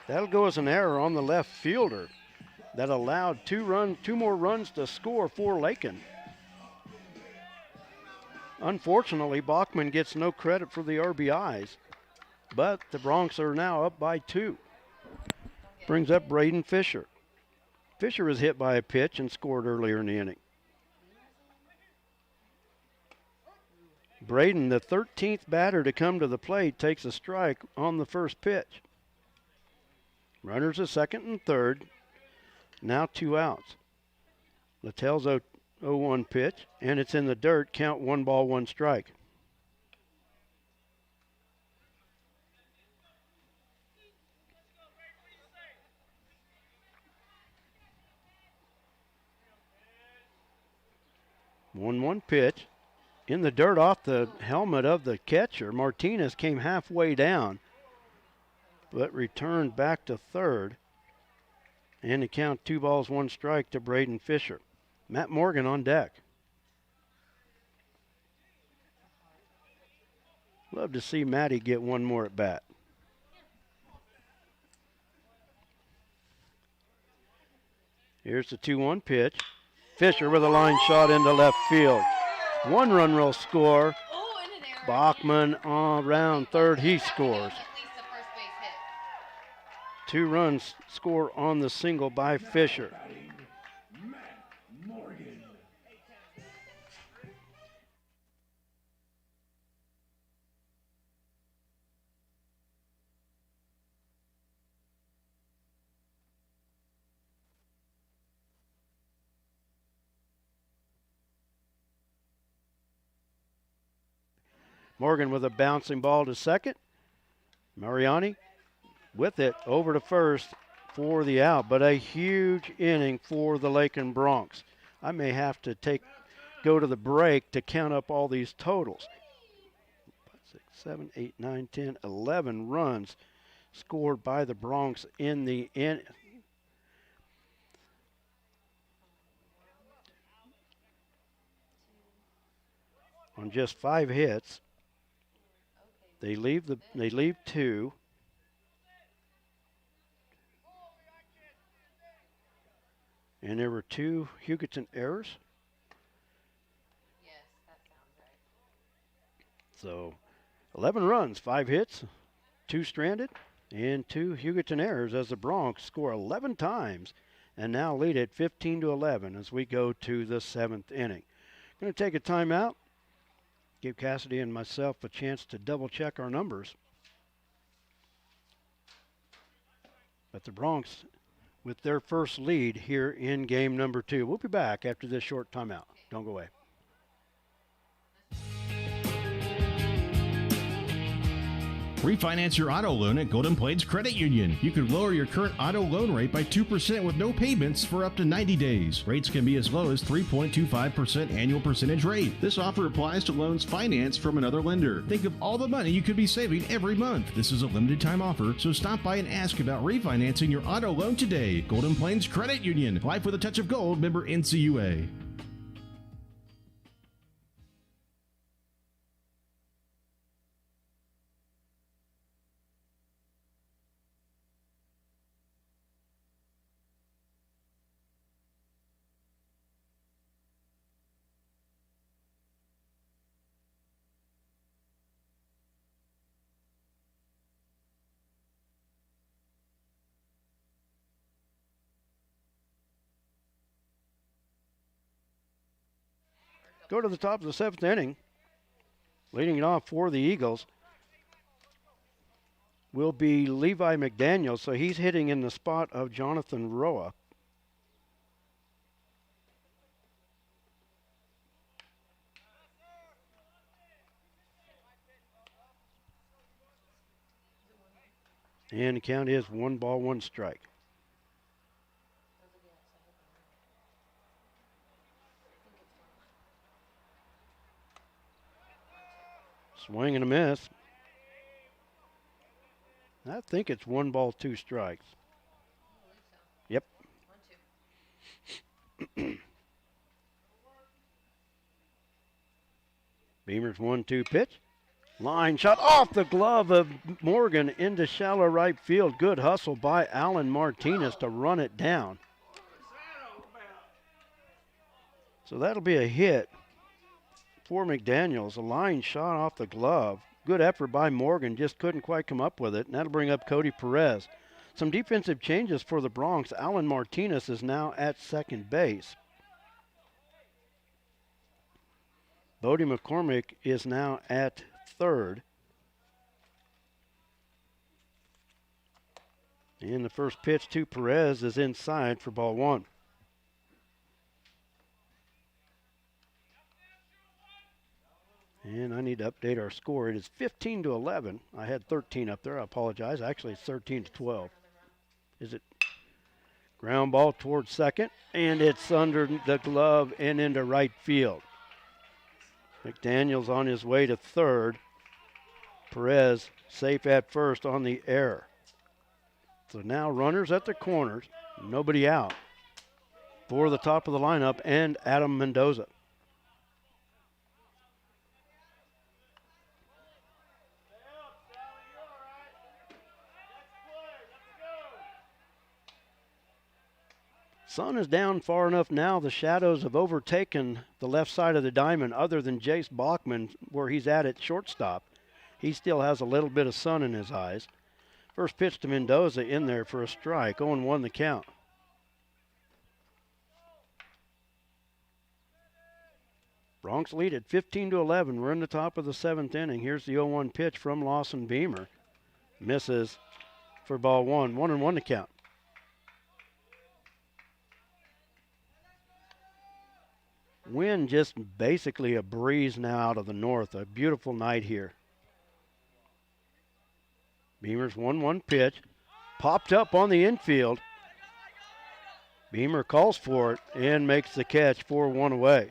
That'll go as an error on the left fielder. That allowed 2 more runs to score for Lakin. Unfortunately, Bachman gets no credit for the RBIs, but the Bronx are now up by 2. Brings up Braden Fisher. Fisher was hit by a pitch and scored earlier in the inning. Braden, the 13th batter to come to the plate, takes a strike on the first pitch. Runners at second and third. Now 2 outs. Littell's 0-1 pitch, and it's in the dirt. Count 1 ball, 1 strike. One pitch in the dirt off the helmet of the catcher. Martinez came halfway down, but returned back to third. And the count 2 balls, 1 strike to Braden Fisher. Matt Morgan on deck. Love to see Matty get one more at bat. Here's the 2-1 pitch. Fisher with a line shot into left field. 1-run will score. Bachman around third. He scores. 2 runs score on the single by Fisher. Morgan with a bouncing ball to second. Mariani with it over to first for the out, but a huge inning for the Lakin Bronx. I may have to go to the break to count up all these totals. 5, 6, 7, 8, 9, 10, 11 runs scored by the Bronx in the inning. On just 5 hits. They leave 2. And there were 2 Hugoton errors. Yes, that sounds right. So 11 runs, 5 hits, 2 stranded, and 2 Hugoton errors as the Bronx score 11 times and now lead it 15-11 as we go to the 7th inning. Going to take a timeout. Give Cassidy and myself a chance to double check our numbers. But the Bronx with their first lead here in game number 2. We'll be back after this short timeout. Don't go away. Refinance your auto loan at Golden Plains Credit Union. You could lower your current auto loan rate by 2% with no payments for up to 90 days. Rates can be as low as 3.25% annual percentage rate. This offer applies to loans financed from another lender. Think of all the money you could be saving every month. This is a limited time offer, so stop by and ask about refinancing your auto loan today. Golden Plains Credit Union. Life with a touch of gold. Member NCUA. Go to the top of the 7th inning. Leading it off for the Eagles will be Levi McDaniel, so he's hitting in the spot of Jonathan Roa. And the count is 1 ball, 1 strike. Swing and a miss. I think it's 1 ball, 2 strikes. Yep. Beamer's 1-2 pitch. Line shot off the glove of Morgan into shallow right field. Good hustle by Alan Martinez to run it down. So that'll be a hit for McDaniels. A line shot off the glove. Good effort by Morgan, just couldn't quite come up with it, and that'll bring up Cody Perez. Some defensive changes for the Bronx. Alan Martinez is now at second base. Bodie McCormick is now at third. And the first pitch to Perez is inside for ball 1. And I need to update our score. It is 15-11. I had 13 up there. I apologize. Actually, it's 13-12. Is it? Ground ball towards second, and it's under the glove and into right field. McDaniel's on his way to third. Perez safe at first on the error. So now runners at the corners, nobody out. For the top of the lineup and Adam Mendoza. Sun is down far enough now. The shadows have overtaken the left side of the diamond other than Jace Bachman where he's at shortstop. He still has a little bit of sun in his eyes. First pitch to Mendoza in there for a strike. 0-1 the count. Bronx lead at 15-11. We're in the top of the 7th inning. Here's the 0-1 pitch from Lawson Beamer. Misses for ball 1. 1-1 the count. Wind just basically a breeze now out of the north. A beautiful night here. Beamer's 1-1 pitch. Popped up on the infield. Beamer calls for it and makes the catch. 4-1 away.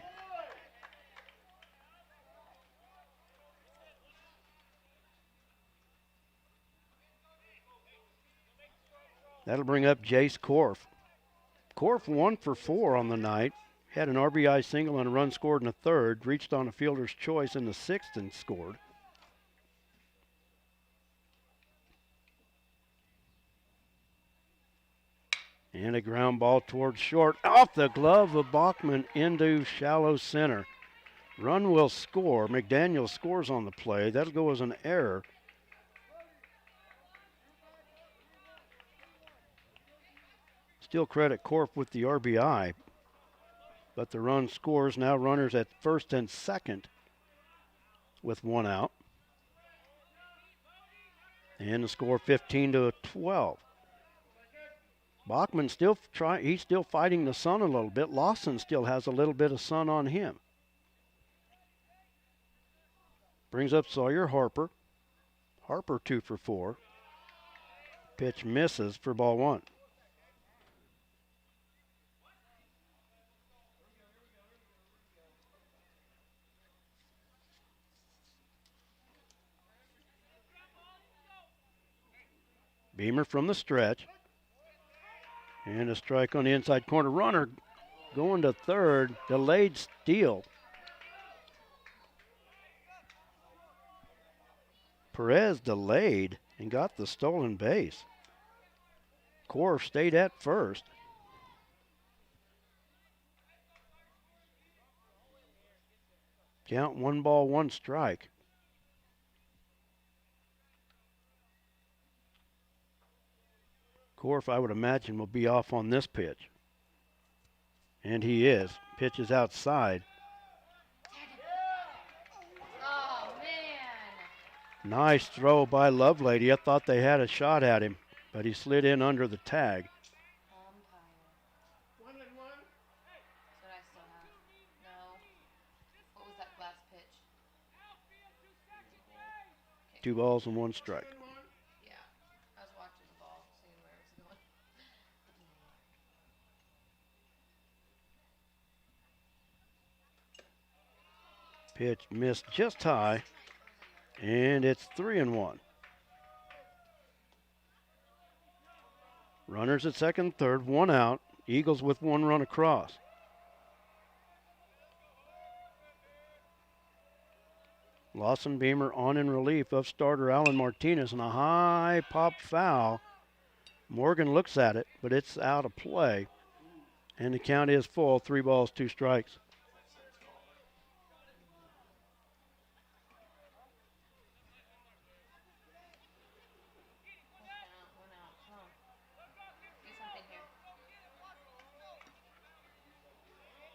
That'll bring up Jace Korf. Korf 1 for 4 on the night. Had an RBI single and a run scored in the third. Reached on a fielder's choice in the sixth and scored. And a ground ball towards short. Off the glove of Bachman into shallow center. Run will score. McDaniel scores on the play. That'll go as an error. Still credit Korf with the RBI. But the run scores. Now runners at first and second with 1 out. And the score 15-12. Bachman he's still fighting the sun a little bit. Lawson still has a little bit of sun on him. Brings up Sawyer Harper. Harper 2 for 4. Pitch misses for ball 1. Beamer from the stretch. And a strike on the inside corner. Runner going to third. Delayed steal. Perez delayed and got the stolen base. Korf stayed at first. Count 1 ball, 1 strike. Korf, I would imagine, will be off on this pitch. And he is. Pitch is outside. Oh, man. Nice throw by Lovelady. I thought they had a shot at him, but he slid in under the tag. Umpire. 1-1. That's what I still have. No. What was that last pitch? 2 balls and 1 strike. Yeah. I was watching the ball, seeing where it was going. Pitch missed just high, and it's 3-1. Runners at second, third, 1 out. Eagles with 1 run across. Lawson Beamer on in relief of starter Alan Martinez, and a high pop foul. Morgan looks at it, but it's out of play. And the count is full, 3 balls, 2 strikes.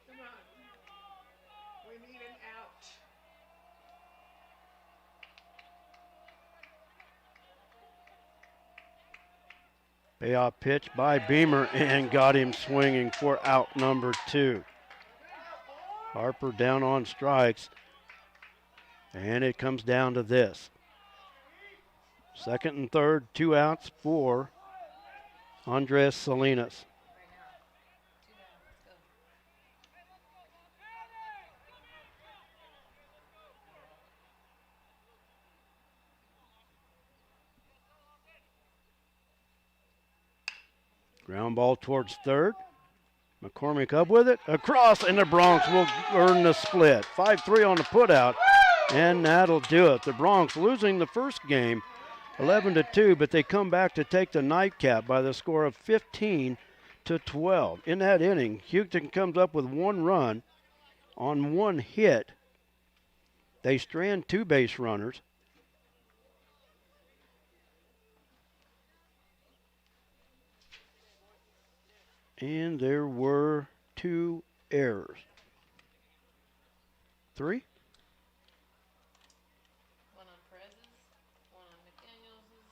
Come on. We need an out. Payoff pitch by Beamer and got him swinging for out number 2. Harper down on strikes, and it comes down to this. Second and third, 2 outs for Andres Salinas. Ground ball towards third. McCormick up with it. Across, and the Bronx will earn the split. 5-3 on the putout, and that'll do it. The Bronx losing the first game 11-2, but they come back to take the nightcap by the score of 15-12. In that inning, Hugoton comes up with 1 run on 1 hit. They strand 2 base runners. And there were 2 errors. 3? One on Perez's, one on McDaniels's,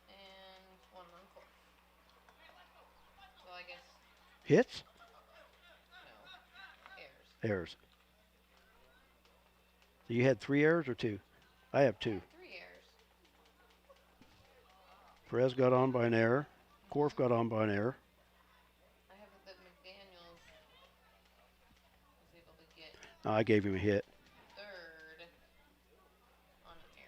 and one on Cole. Well, I guess. Hits? No. Errors. Errors. So you had 3 errors or 2? I have 2. 3 errors. Perez got on by an error. Korf got on by an error. I have that McDaniels was able to get I gave him a hit. third on an error.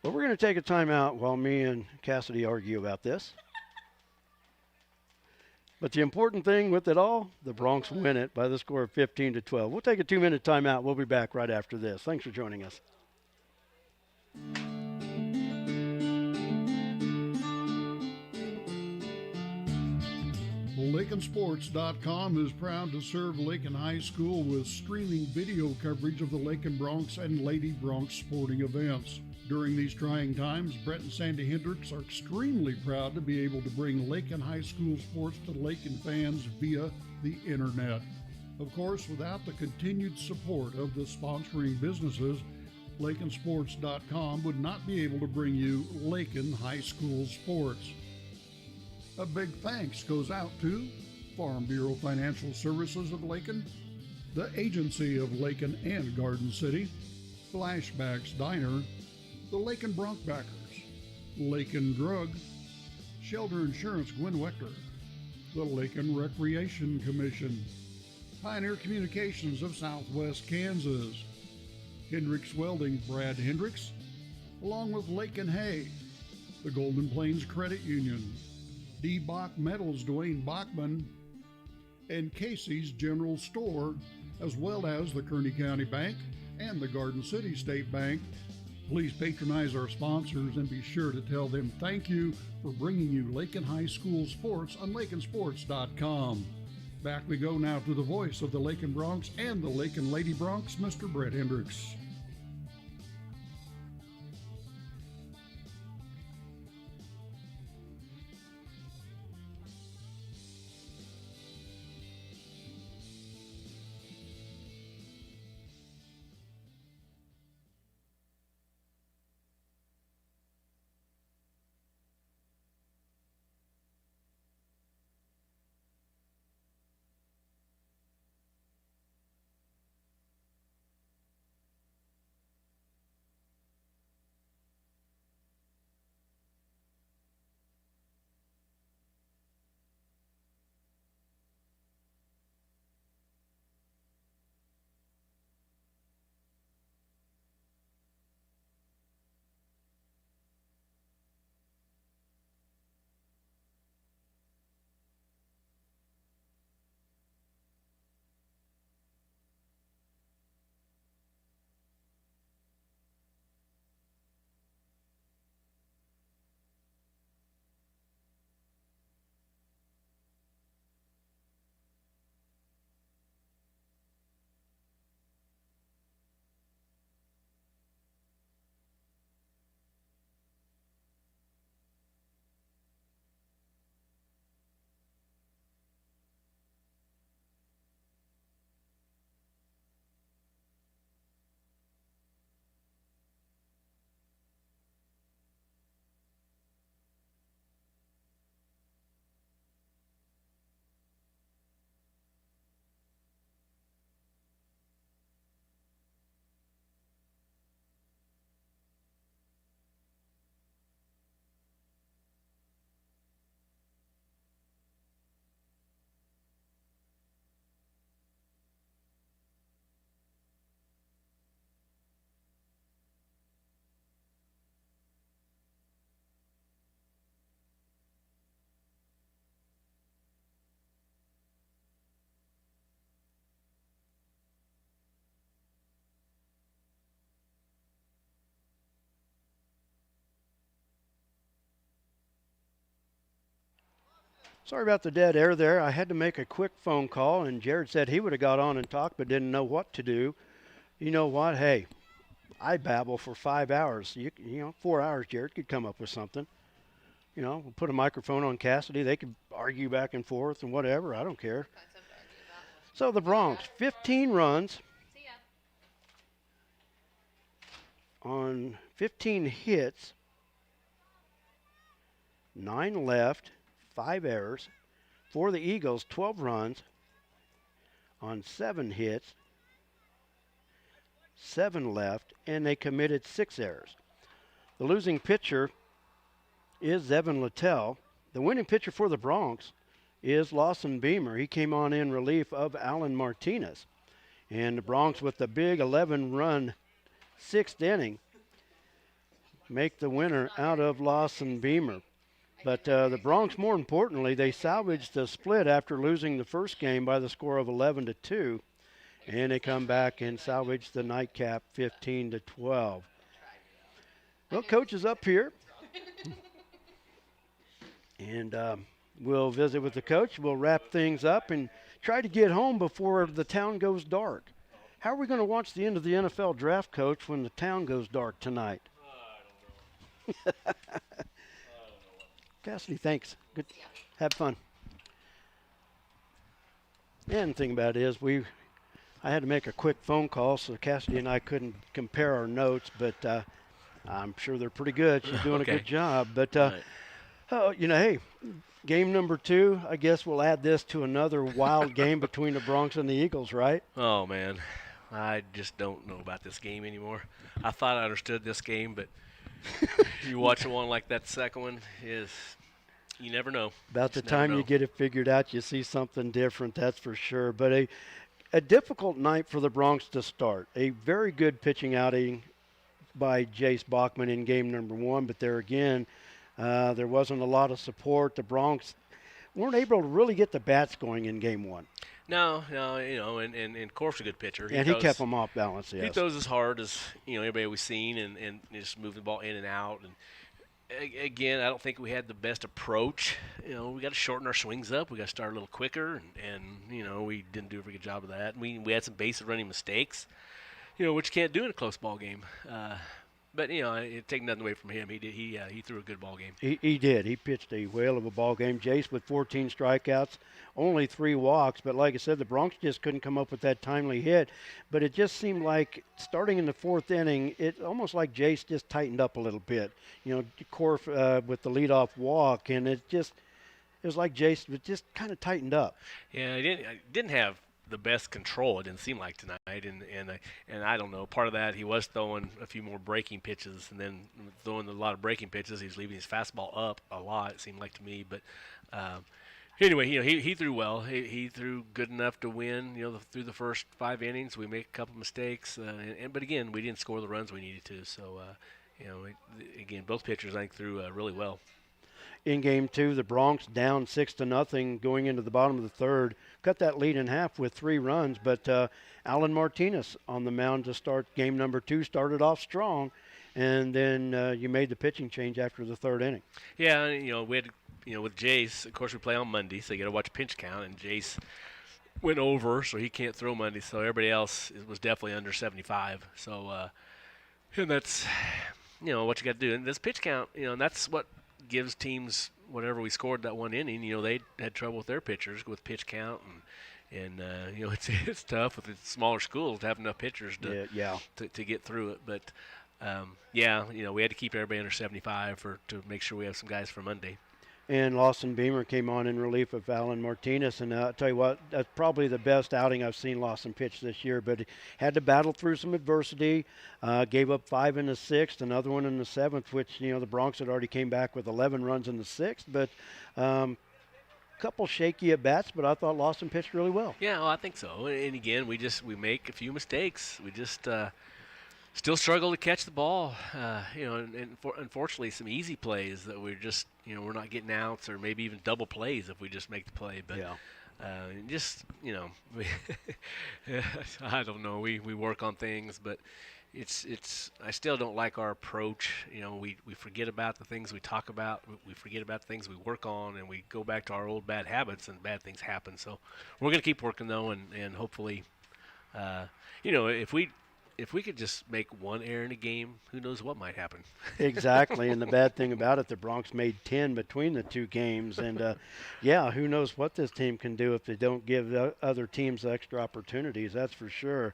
Well, we're going to take a timeout while me and Cassidy argue about this. But the important thing with it all, the Bronx win it by the score of 15-12. We'll take a 2-minute timeout. We'll be back right after this. Thanks for joining us. LakinSports.com is proud to serve Lakin High School with streaming video coverage of the Lakin Bronx and Lady Bronx sporting events. During these trying times, Brett and Sandy Hendricks are extremely proud to be able to bring Lakin High School sports to Lakin fans via the internet. Of course, without the continued support of the sponsoring businesses, LakinSports.com would not be able to bring you Lakin High School sports. A big thanks goes out to Farm Bureau Financial Services of Lakin, the Agency of Lakin and Garden City, Flashbacks Diner, the Lakin Bronkbackers, Lakin Drug, Shelter Insurance Gwen Wechter, the Lakin Recreation Commission, Pioneer Communications of Southwest Kansas, Hendricks Welding Brad Hendricks, along with Lakin Hay, the Golden Plains Credit Union, D. Bach Metals Dwayne Bachman, and Casey's General Store, as well as the Kearney County Bank and the Garden City State Bank. Please patronize our sponsors and be sure to tell them thank you for bringing you Lakin High School sports on LakinSports.com. Back we go now to the voice of the Lakin Bronx and the Lakin Lady Bronx, Mr. Brett Hendricks. Sorry about the dead air there. I had to make a quick phone call, and Jared said he would have got on and talked but didn't know what to do. You know what? Hey, I babble for 5 hours. 4 hours, Jared could come up with something. We'll put a microphone on Cassidy. They could argue back and forth and whatever. I don't care. So the Bronx, 15 runs on 15 hits, 9 left, 5 errors. For the Eagles, 12 runs on 7 hits, 7 left, and they committed 6 errors. The losing pitcher is Evan Littell. The winning pitcher for the Bronx is Lawson Beamer. He came on in relief of Alan Martinez. And the Bronx, with the big 11-run 6th inning, make the winner out of Lawson Beamer. But the Bronx, more importantly, they salvaged the split after losing the first game by the score of 11-2, and they come back and salvage the nightcap 15-12. Well, Coach is up here, and we'll visit with the coach. We'll wrap things up and try to get home before the town goes dark. How are we going to watch the end of the NFL draft, Coach, when the town goes dark tonight? I don't know. Cassidy, thanks. Good. Have fun. And the thing about it is I had to make a quick phone call, so Cassidy and I couldn't compare our notes, but I'm sure they're pretty good. She's doing a good job. But, hey, game number 2, I guess we'll add this to another wild game between the Bronx and the Eagles, right? Oh, man. I just don't know about this game anymore. I thought I understood this game, but you watch one like that second one, you never know. About the time you get it figured out, you see something different, that's for sure. But a difficult night for the Bronx to start. A very good pitching outing by Jace Bachman in game number 1, but there again, there wasn't a lot of support. The Bronx weren't able to really get the bats going in game 1. No, and Korf's a good pitcher. He kept them off balance, yes. He throws as hard as, everybody we've seen and just moving the ball in and out. And again, I don't think we had the best approach. We got to shorten our swings up. We got to start a little quicker, and we didn't do a very good job of that. We had some base running mistakes, which you can't do in a close ball game. But it take nothing away from him. He threw a good ball game. He did. He pitched a whale of a ball game. Jace with 14 strikeouts, only 3 walks. But like I said, the Bronx just couldn't come up with that timely hit. But it just seemed like starting in the 4th inning, it almost like Jace just tightened up a little bit. Korf with the leadoff walk, and it was like Jace just kind of tightened up. Yeah, I didn't have the best control, it didn't seem like tonight, and I don't know, part of that he was throwing a few more breaking pitches, and then throwing a lot of breaking pitches, he was leaving his fastball up a lot, it seemed like to me. But anyway, he threw well. He threw good enough to win. Through the first 5 innings, we made a couple mistakes, but again, we didn't score the runs we needed to. So again, both pitchers I think threw really well. In game 2, the Bronx down 6-0 going into the bottom of the 3rd. Cut that lead in half with 3 runs, but Alan Martinez on the mound to start game number 2 started off strong, and then you made the pitching change after the 3rd inning. Yeah, we had, with Jace, of course we play on Monday, so you got to watch pitch count, and Jace went over, so he can't throw Monday, so everybody else was definitely under 75. So, and that's, what you got to do. And this pitch count, and that's what gives teams whatever we scored that 1 inning. They had trouble with their pitchers with pitch count, and it's tough with the smaller schools to have enough pitchers to get through it. But we had to keep everybody under 75 to make sure we have some guys for Monday. And Lawson Beamer came on in relief of Alan Martinez. And I'll tell you what, that's probably the best outing I've seen Lawson pitch this year. But he had to battle through some adversity, gave up 5 in the 6th, another one in the 7th, which, the Bronx had already came back with 11 runs in the 6th. But couple shaky at-bats, but I thought Lawson pitched really well. Yeah, well, I think so. And again, we make a few mistakes. We just still struggle to catch the ball, and unfortunately some easy plays that we're just, we're not getting outs or maybe even double plays if we just make the play. But And just, I don't know. We work on things, but I still don't like our approach. We forget about the things we talk about. We forget about the things we work on, and we go back to our old bad habits, and bad things happen. So we're going to keep working though, and hopefully, if we could just make one error in a game, who knows what might happen. Exactly, and the bad thing about it, the Bronx made 10 between the two games, and who knows what this team can do if they don't give other teams extra opportunities, that's for sure.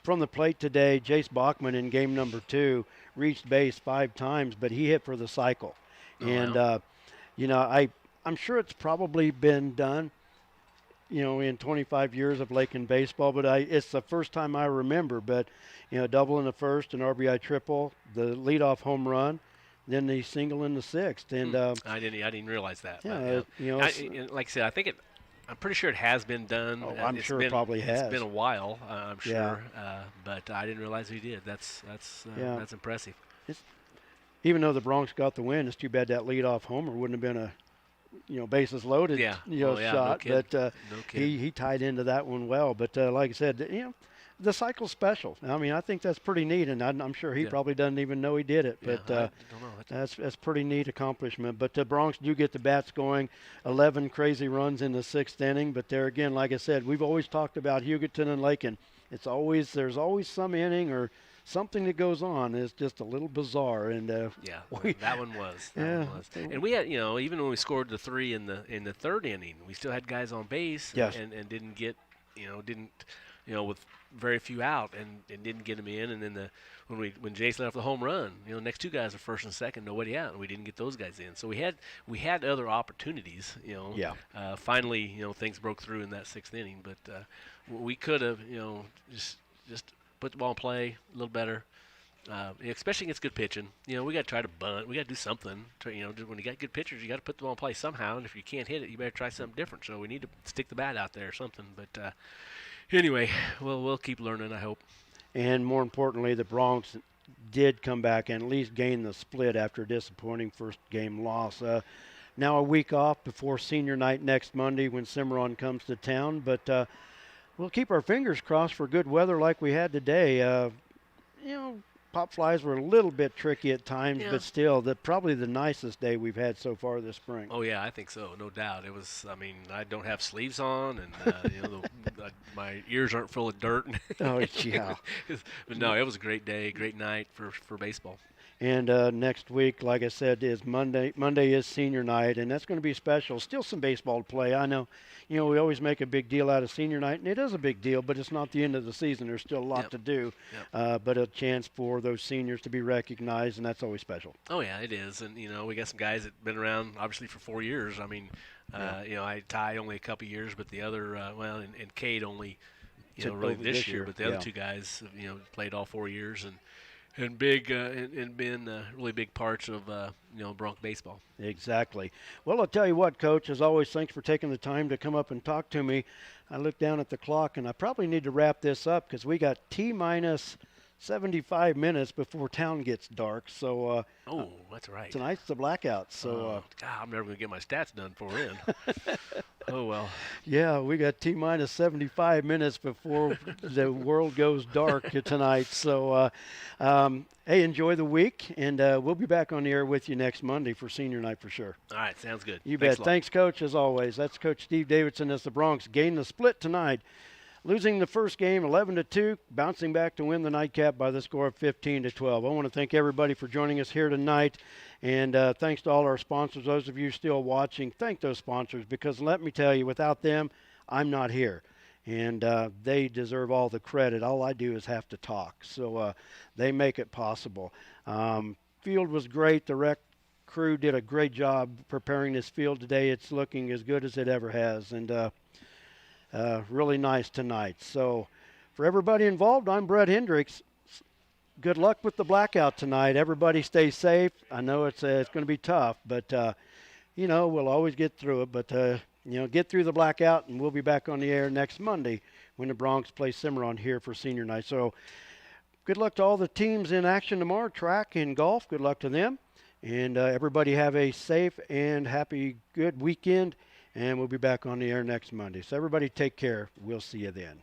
From the plate today, Jace Bachman in game number 2 reached base 5 times, but he hit for the cycle. I'm sure it's probably been done, in 25 years of Lakin baseball, but it's the first time I remember. But, double in the first, an RBI triple, the leadoff home run, then the single in the sixth. And I didn't realize that. Yeah, but, like I said, I'm pretty sure it has been done. Oh, I'm sure it probably has. It's been a while, I'm sure, but I didn't realize he did. That's impressive. Even though the Bronx got the win, it's too bad that leadoff homer wouldn't have been a bases loaded, shot. No but he tied into that one well. But like I said, the cycle's special. I mean, I think that's pretty neat, and I'm sure he probably doesn't even know he did it. But I don't know. that's pretty neat accomplishment. But the Bronx do get the bats going. 11 crazy runs in the 6th inning. But there again, like I said, we've always talked about Hugoton and Lakin. There's always some inning or something that goes on is just a little bizarre, and that one was. One was. And we had, even when we scored the 3 in the 3rd inning, we still had guys on base, and didn't get, with very few out, and didn't get them in. And then when Jason left the home run, next 2 guys are first and second, nobody out, and we didn't get those guys in. So we had other opportunities. Finally, things broke through in that 6th inning, but we could have, just put the ball in play a little better, especially against good pitching. We got to try to bunt. We got to do something. When you got good pitchers, you got to put the ball in play somehow. And if you can't hit it, you better try something different. So we need to stick the bat out there or something. But anyway, we'll keep learning, I hope. And more importantly, the Bronx did come back and at least gain the split after a disappointing first game loss. Now a week off before senior night next Monday when Cimarron comes to town. But we'll keep our fingers crossed for good weather like we had today. Pop flies were a little bit tricky at times, but still, probably the nicest day we've had so far this spring. Oh, yeah, I think so, no doubt. It was, I don't have sleeves on, and, my ears aren't full of dirt. Oh, yeah. But, no, it was a great day, great night for baseball. And next week, like I said, is Monday. Monday is senior night, and that's going to be special. Still some baseball to play. I know, we always make a big deal out of senior night, and it is a big deal, but it's not the end of the season. There's still a lot to do, but a chance for those seniors to be recognized, and that's always special. Oh, yeah, it is. And, we got some guys that have been around, obviously, for 4 years. Ty only a couple years, but the other, and Cade only, really this year. But the other 2 guys, played all 4 years, and big and been really big parts of Bronx baseball. Exactly. Well, I'll tell you what, Coach. As always, thanks for taking the time to come up and talk to me. I look down at the clock, and I probably need to wrap this up because we got T-minus 75 minutes before town gets dark. So that's right. Tonight's the blackout. So God, I'm never gonna get my stats done for in. Oh well. Yeah, we got T-minus 75 minutes before the world goes dark tonight. So hey, enjoy the week, and we'll be back on the air with you next Monday for senior night for sure. All right, sounds good. You bet. Thanks, Coach, as always. That's Coach Steve Davidson as the Bronx gained the split tonight. Losing the first game 11-2, bouncing back to win the nightcap by the score of 15-12. I want to thank everybody for joining us here tonight, and thanks to all our sponsors. Those of you still watching, thank those sponsors, because let me tell you, without them, I'm not here, and they deserve all the credit. All I do is have to talk, so they make it possible. Field was great. The rec crew did a great job preparing this field today. It's looking as good as it ever has, and really nice tonight. So for everybody involved, I'm Brett Hendricks. Good luck with the blackout tonight. Everybody stay safe. I know it's going to be tough, but, we'll always get through it. But, get through the blackout, and we'll be back on the air next Monday when the Bronx plays Cimarron here for senior night. So good luck to all the teams in action tomorrow, track and golf. Good luck to them. And everybody have a safe and happy, good weekend. And we'll be back on the air next Monday. So everybody take care. We'll see you then.